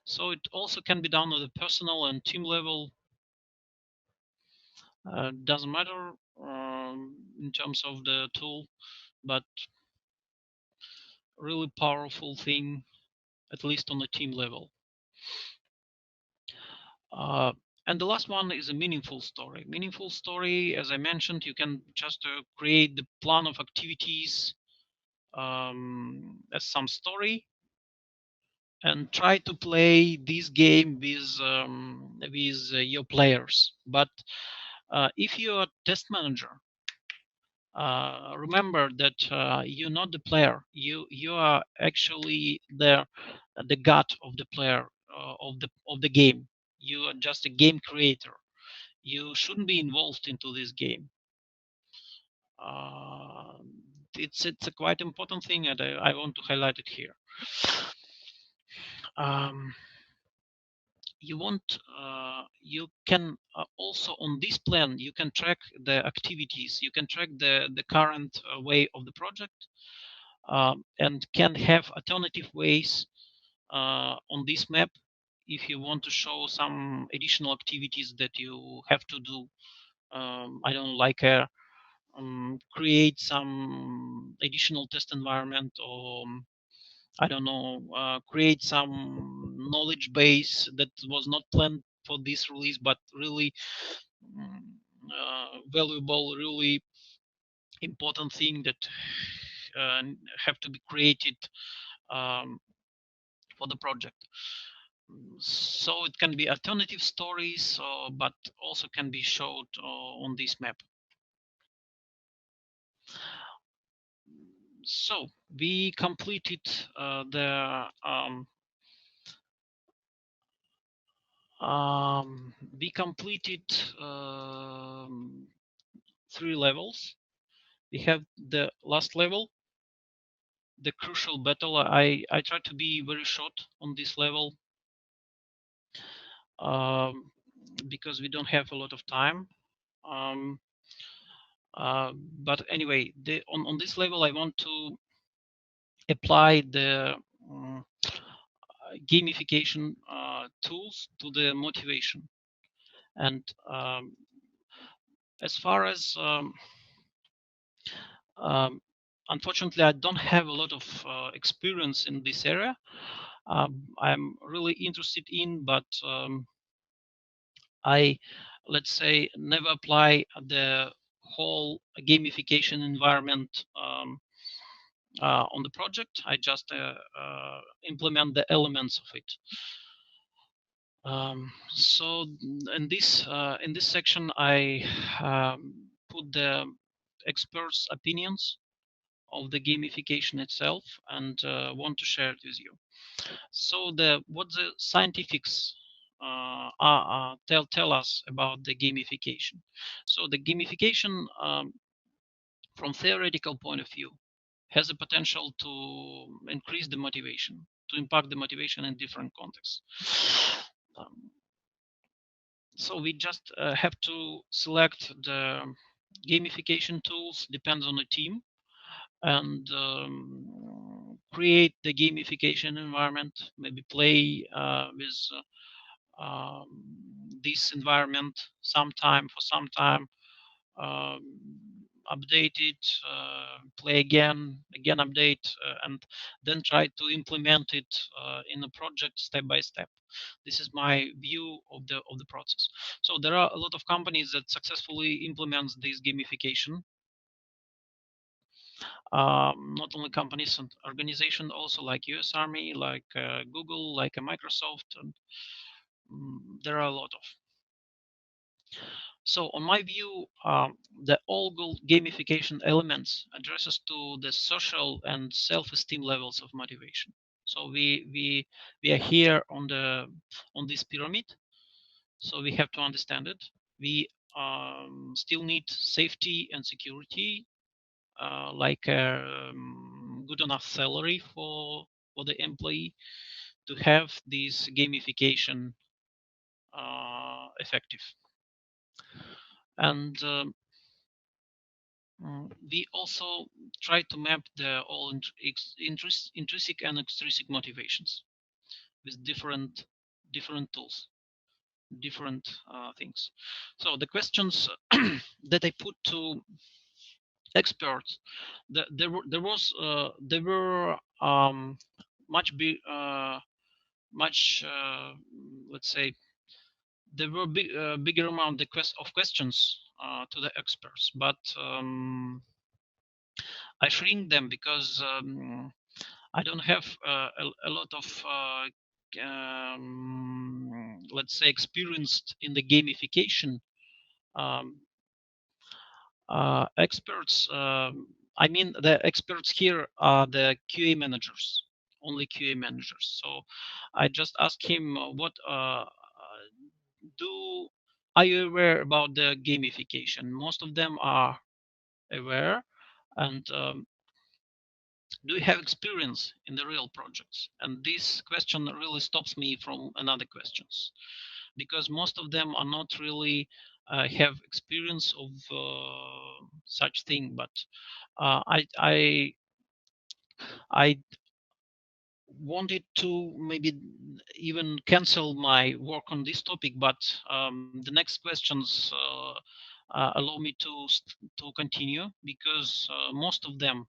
So it also can be done at the personal and team level. Doesn't matter in terms of the tool, but really powerful thing, at least on the team level. And the last one is a meaningful story. Meaningful story, as I mentioned, you can just create the plan of activities as some story and try to play this game with your players. But if you're a test manager, remember that you're not the player. You are actually the god of the player of the game. You are just a game creator. You shouldn't be involved into this game. Uh, it's a quite important thing, and I want to highlight it here. Um, you can also on this plan you can track the activities. You can track the current way of the project, and can have alternative ways on this map if you want to show some additional activities that you have to do. I don't like create some additional test environment, or I don't know, create some knowledge base that was not planned for this release, but really valuable, really important thing that have to be created for the project. So it can be alternative stories, but also can be showed on this map. So we completed we completed 3 levels. We have the last level, the crucial battle. I try to be very short on this level because we don't have a lot of time. Um, but anyway, on this level, I want to apply the gamification tools to the motivation. And as far as unfortunately, I don't have a lot of experience in this area. I'm really interested in, but I, let's say, never apply the whole gamification environment on the project. I just implement the elements of it. So in this section, I put the experts' opinions of the gamification itself and want to share it with you. So what the scientifics tell us about the gamification. So the gamification, from theoretical point of view, has a potential to increase the motivation, to impact the motivation in different contexts. So we just have to select the gamification tools, depends on the team, and create the gamification environment, maybe play with this environment sometime for some time, update it, play again, update, and then try to implement it in a project step by step. This is my view of the process. So there are a lot of companies that successfully implement this gamification. Not only companies and organizations, also like US Army, like Google, like Microsoft, and there are a lot of. So on my view, the all gamification elements addresses to the social and self-esteem levels of motivation. So we are here on this pyramid. So we have to understand it. We still need safety and security, like good enough salary for the employee to have this gamification effective. And We also try to map the all intrinsic and extrinsic motivations with different tools, different things. So the questions that I put to experts, there were much big much let's say there were bigger amount of questions to the experts, but I shrink them because I don't have a lot of let's say experienced in the gamification um, experts. I mean, the experts here are the QA managers, only QA managers. So I just asked him, what do are you aware about the gamification? Most of them are aware, and do you have experience in the real projects? And this question really stops me from another questions, because most of them are not really have experience of such thing. But I wanted to maybe even cancel my work on this topic, but the next questions allow me to continue, because most of them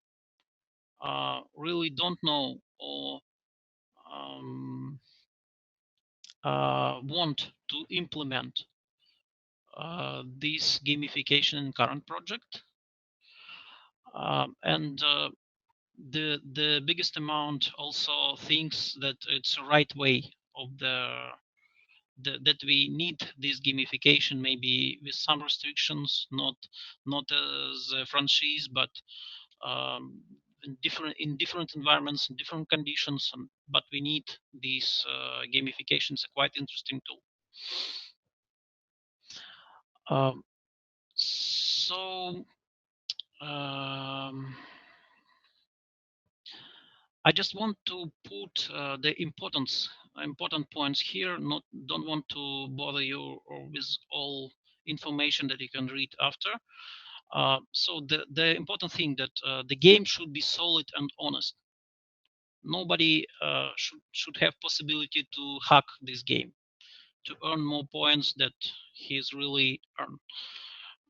really don't know or um, want to implement this gamification in current project. And the biggest amount also thinks that it's the right way of that we need this gamification, maybe with some restrictions, not as a franchise, but in different environments, in different conditions. But we need these gamifications, a quite interesting tool. Um, so I just want to put the important points here. Don't want to bother you or with all information that you can read after. So the important thing that the game should be solid and honest. Nobody should have possibility to hack this game to earn more points that he's really earned,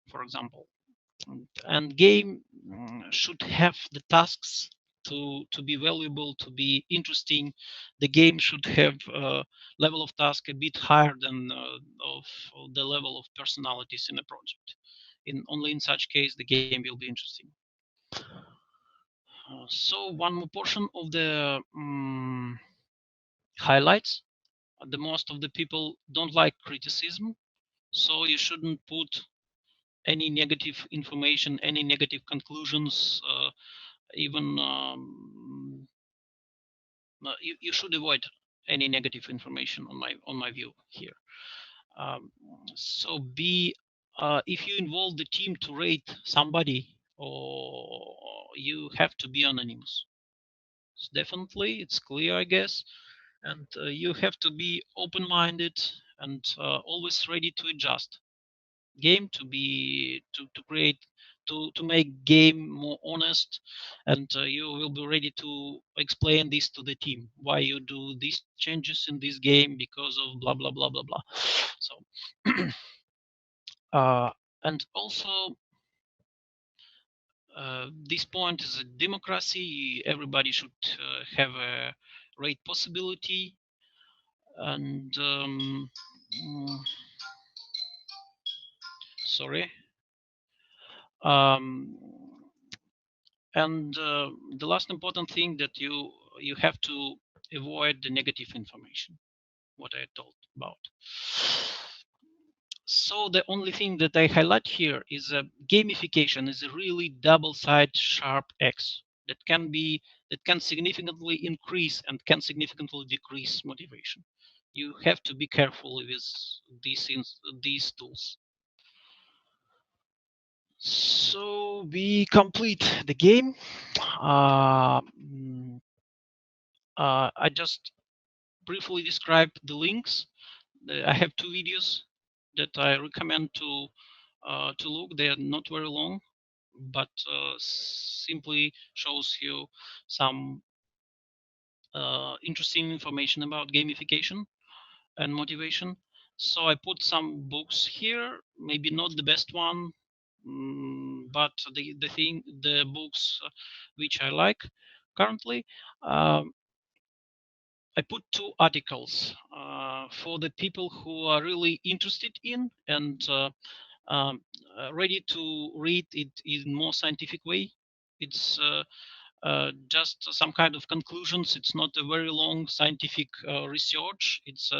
for example. And game should have the tasks to be valuable, to be interesting. The game should have a level of task a bit higher than of the level of personalities in a project. Only in such case the game will be interesting. So one more portion of the highlights. The most of the people don't like criticism, so you shouldn't put any negative information, any negative conclusions, even you should avoid any negative information on my view here. Um, so be if you involve the team to rate somebody, or you have to be anonymous. Definitely, it's clear, I guess, and you have to be open-minded and always ready to adjust game to create to make game more honest, and you will be ready to explain this to the team why you do these changes in this game because of blah blah blah blah blah. So uh, and also this point is a democracy. Everybody should have a right possibility, and sorry. Um, and the last important thing that you have to avoid the negative information, what I told about. So the only thing that I highlight here is gamification is a really double-sided sharp X that can significantly increase and can significantly decrease motivation. You have to be careful with these tools. So we complete the game. Uh, I just briefly describe the links. I have two videos that I recommend to look. They are not very long. but simply shows you some interesting information about gamification and motivation. So I put some books here, maybe not the best one, but the books which I like currently. Um, I put two articles for the people who are really interested in and um, ready to read it in more scientific way. It's just some kind of conclusions. It's not a very long scientific research. It's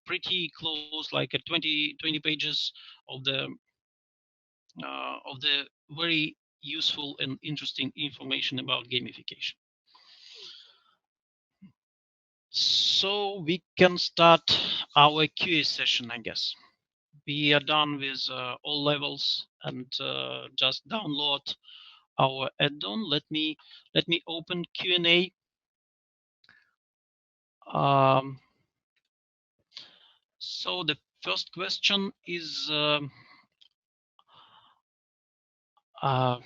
pretty close, like a 20 pages of the very useful and interesting information about gamification. So we can start our QA session, I guess. We are done with all levels and just download our add-on. Let me open Q&A. So the first question is, uh,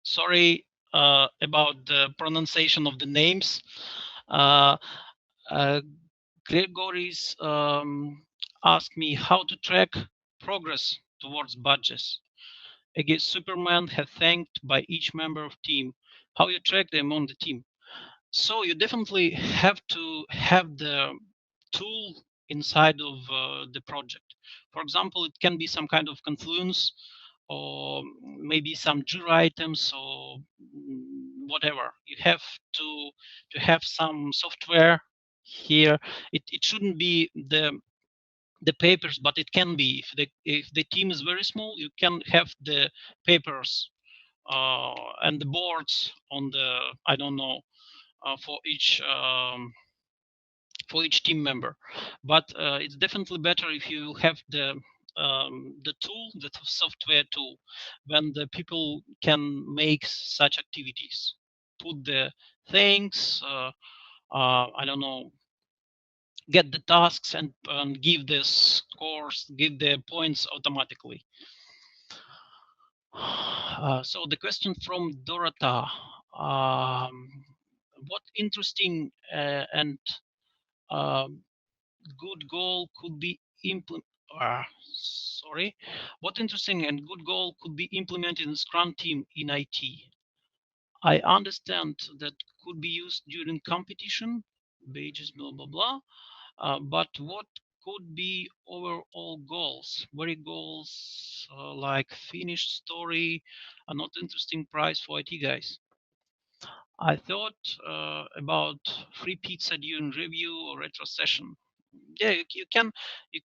sorry about the pronunciation of the names. Uh, uh, Gregory's asked me how to track progress towards budgets. Again, Superman had thanked by each member of team. How you track them on the team? So you definitely have to have the tool inside of the project. For example, it can be some kind of Confluence or maybe some Jira items or whatever. You have to have some software here. It shouldn't be the papers, but it can be if the team is very small, you can have the papers and the boards on the, I don't know, for each team member. But it's definitely better if you have the tool, the software tool, when the people can make such activities. Put the things, I don't know, get the tasks and give the scores, give the points automatically. So the question from Dorota, what interesting and um, good goal could be implemented? Sorry, what interesting and good goal could be implemented in Scrum team in IT? I understand that could be used during competition, pages, blah blah blah. But what could be overall goals? Very goals like finished story, a not interesting price for IT guys. I thought about free pizza during review or retro session. Yeah, you can. You,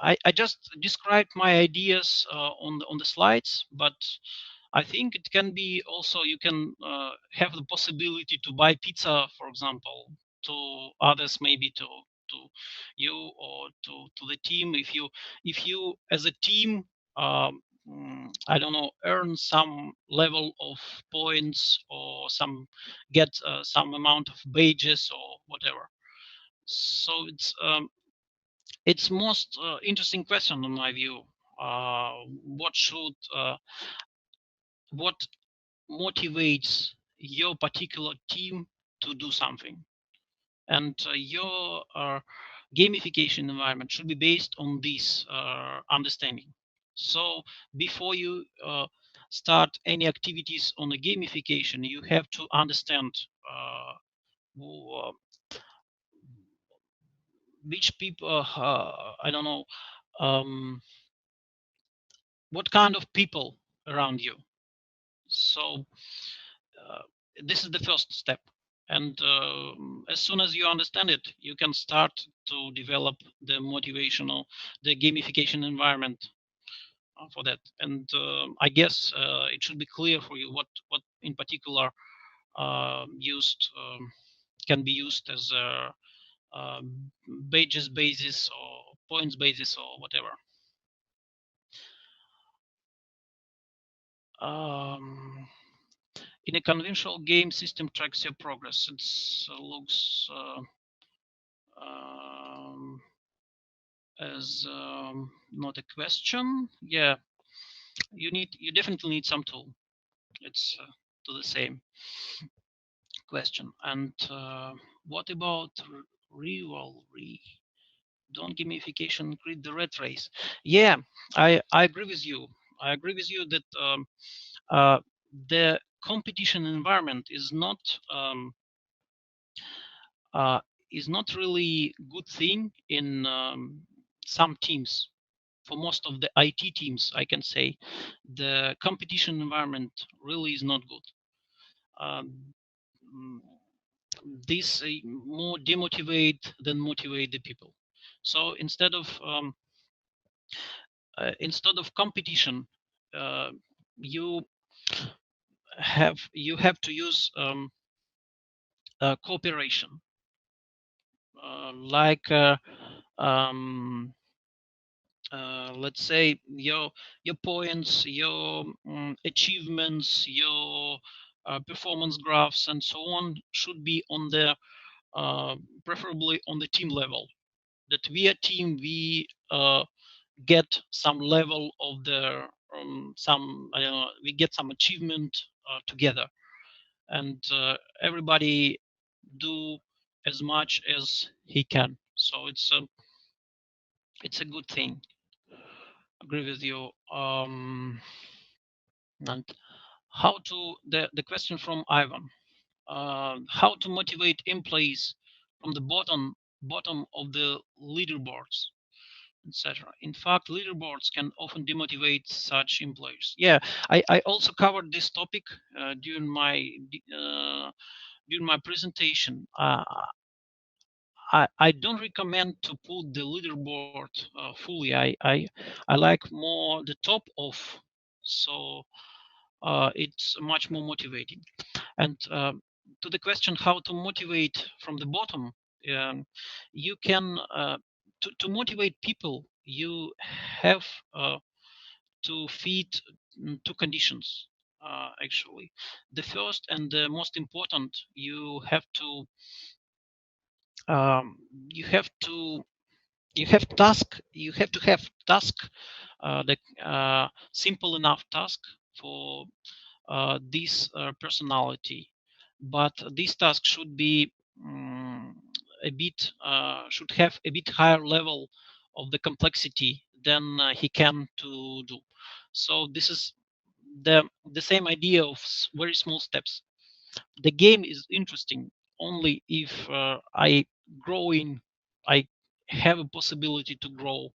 I just described my ideas on the slides, but I think it can be also you can have the possibility to buy pizza, for example, to others, maybe to you or to the team. If you as a team, I don't know, earn some level of points or get some amount of badges or whatever. So it's most interesting question in my view. What should what motivates your particular team to do something, and your gamification environment should be based on this understanding. So before you start any activities on the gamification, you have to understand which people, I don't know, um, what kind of people around you. So uh, this is the first step. And as soon as you understand it, you can start to develop the gamification environment for that. And I guess it should be clear for you what in particular used can be used as a badges basis or points basis or whatever. Um, in a conventional game, system tracks your progress. It looks as not a question. Yeah, you definitely need some tool. It's to the same question. And what about rivalry? Don't gamification create the rat race? Yeah, I agree with you. I agree with you that uh, the competition environment um, uh, is not really good thing in some teams. For most of the IT teams, I can say the competition environment really is not good. Um, mm, this more demotivate than motivate the people. So instead of competition, uh, you you have to use cooperation, like um, let's say your points, your achievements, your performance graphs, and so on should be on the preferably on the team level. That we a team, we get some level of the some I don't know, we get some achievement together, and everybody do as much as he can. So it's a good thing. Agree with you. And how to the question from Ivan, how to motivate employees from the bottom of the leaderboards, etc. In fact, leaderboards can often demotivate such employees. Yeah, I also covered this topic uh, during my presentation. I don't recommend to put the leaderboard fully. I like more the top of, so it's much more motivating. And to the question how to motivate from the bottom, um, you can to motivate people. You have to feed two conditions. Actually, the first and the most important, um, you have to you have to have task, the simple enough task for this personality, but this task should be a bit should have a bit higher level of the complexity than he can to do. So this is the same idea of very small steps. The game is interesting only if I have a possibility to grow.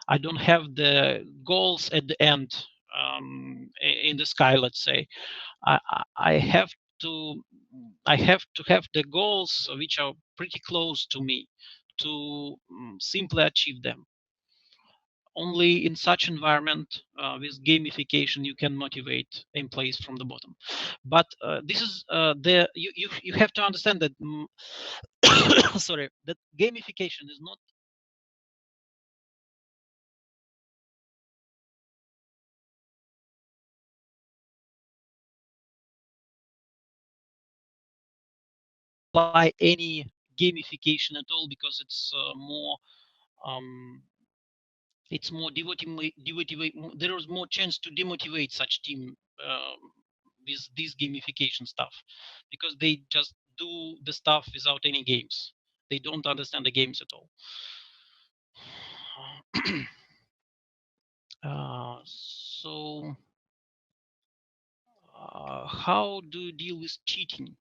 I don't have the goals at the end, in the sky, let's say. I have to have the goals which are pretty close to me to simply achieve them. Only in such environment, with gamification, you can motivate employees from the bottom. But this is the you have to understand that sorry, that gamification is not by any gamification at all, because um, it's more there is more chance to demotivate such team with this gamification stuff, because they just do the stuff without any games. They don't understand the games at all. So how do you deal with cheating?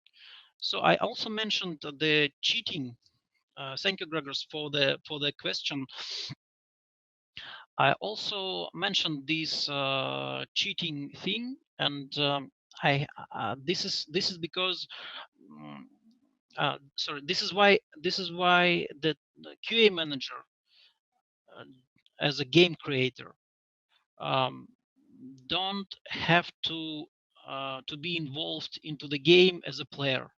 So I also mentioned the cheating. Thank you, Gregors, for the question. I also mentioned this cheating thing, and I this is because um, sorry, this is why the QA manager, uh, as a game creator, um, don't have to be involved into the game as a player.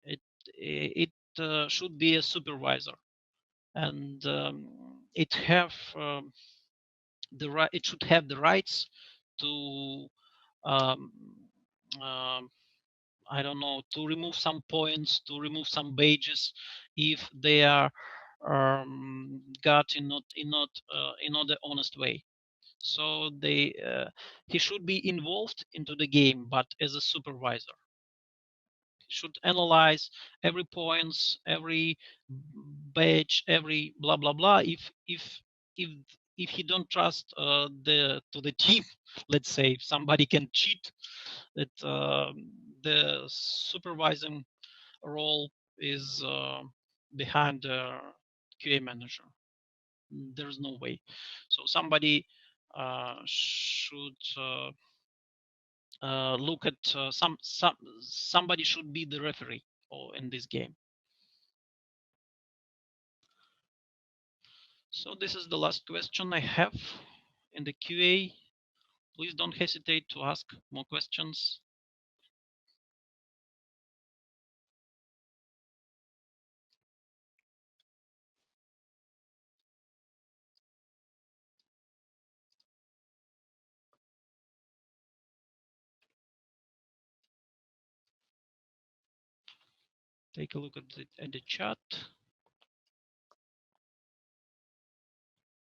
It it should be a supervisor, and it have the right. It should have the rights to um, um, I don't know, to remove some points, to remove some badges if they are got in not the honest way. So he should be involved into the game, but as a supervisor. He should analyze every points, every badge, every blah blah blah. If if he don't trust the team, let's say if somebody can cheat, that the supervising role is behind the QA manager. There's no way. So somebody should look at somebody should be the referee or in this game. So this is the last question I have in the QA. Please don't hesitate to ask more questions. Take a look at the chat.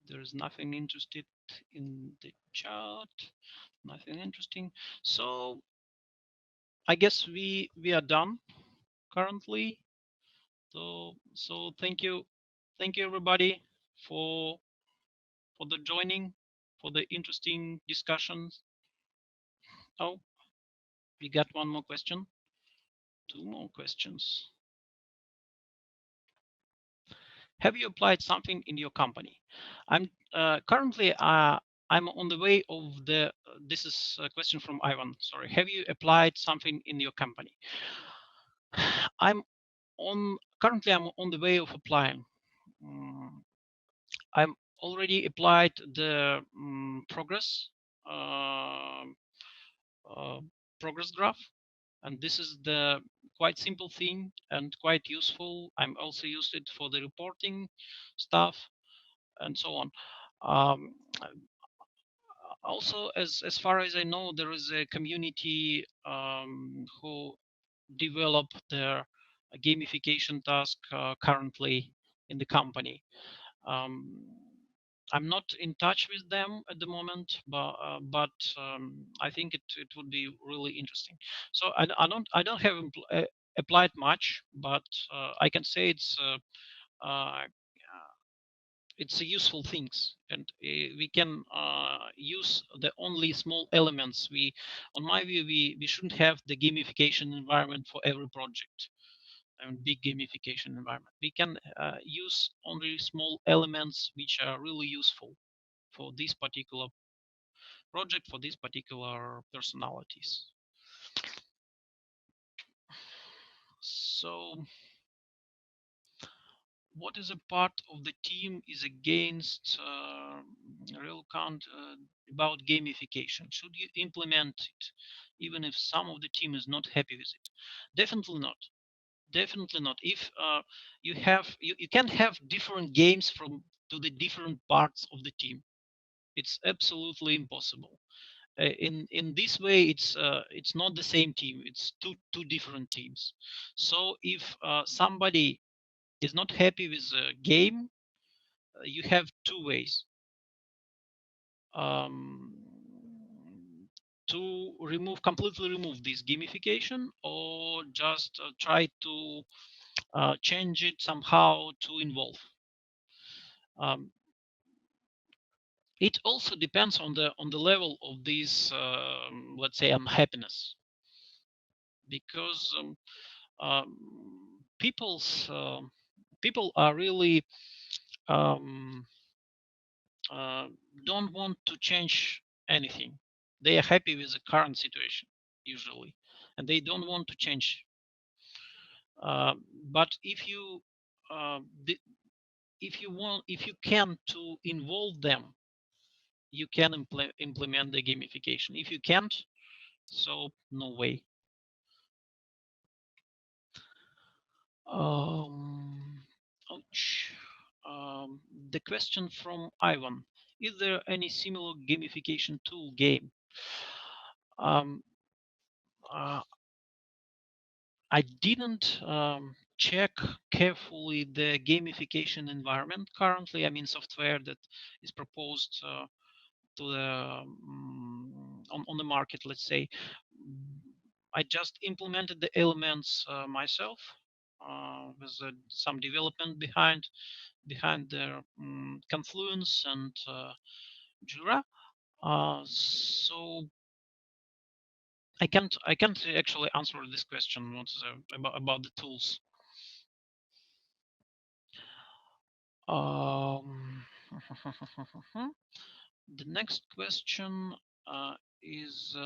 There is nothing interested in the chat. Nothing interesting. So I guess we are done currently. So thank you everybody for the joining, for the interesting discussions. Oh, we got one more question. Two more questions. Have you applied something in your company? I'm currently I'm on the way of the. This is a question from Ivan. Sorry. Have you applied something in your company? I'm currently I'm on the way of applying. I'm already applied the uh, progress graph, and this is the quite simple thing and quite useful. I'm also used it for the reporting stuff and so on. Um, Also, as far as I know, there is a community who develop their gamification task currently in the company. Um, I'm not in touch with them at the moment, but I think it would be really interesting. So I don't have applied much, but I can say uh, it's a useful things, and we can use the only small elements. We, on my view, we shouldn't have the gamification environment for every project and big gamification environment. We can use only small elements which are really useful for this particular project, for these particular personalities. So what is a part of the team is against real count about gamification? Should you implement it even if some of the team is not happy with it? Definitely not. Definitely not. If you can have different games from to the different parts of the team. It's absolutely impossible. In this way, it's not the same team. It's two different teams. So if somebody is not happy with the game, you have two ways um, to completely remove this gamification, or just try to change it somehow to involve. It also depends on the level of this, let's say, unhappiness, because people are really um, uh, don't want to change anything. They are happy with the current situation usually, and they don't want to change. But uh, if you can to involve them, you can implement the gamification. If you can't, so no way. Ouch. The question from Ivan: is there any similar gamification tool game? Um, uh, I didn't check carefully the gamification environment currently. I mean, software that is proposed on the market, let's say. I just implemented the elements myself with some development behind their Confluence and Jira. So I can't actually answer this question about the tools. The next question is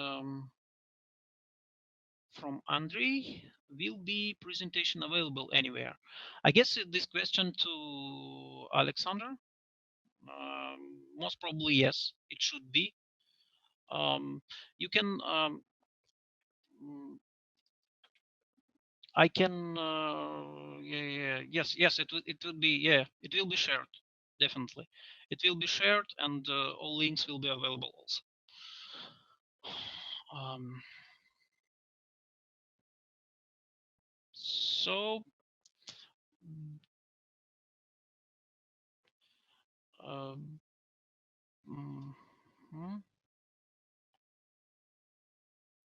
from Andrei. Will be presentation available anywhere? I guess this question to Alexander. Most probably yes, it should be. You can I can yes, it will be, it will be shared, definitely. It will be shared, and all links will be available also. So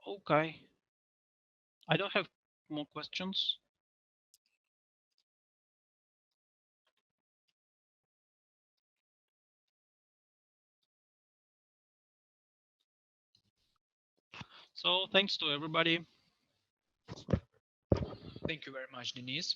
okay, I don't have more questions. So thanks to everybody. Thank you very much, Denis.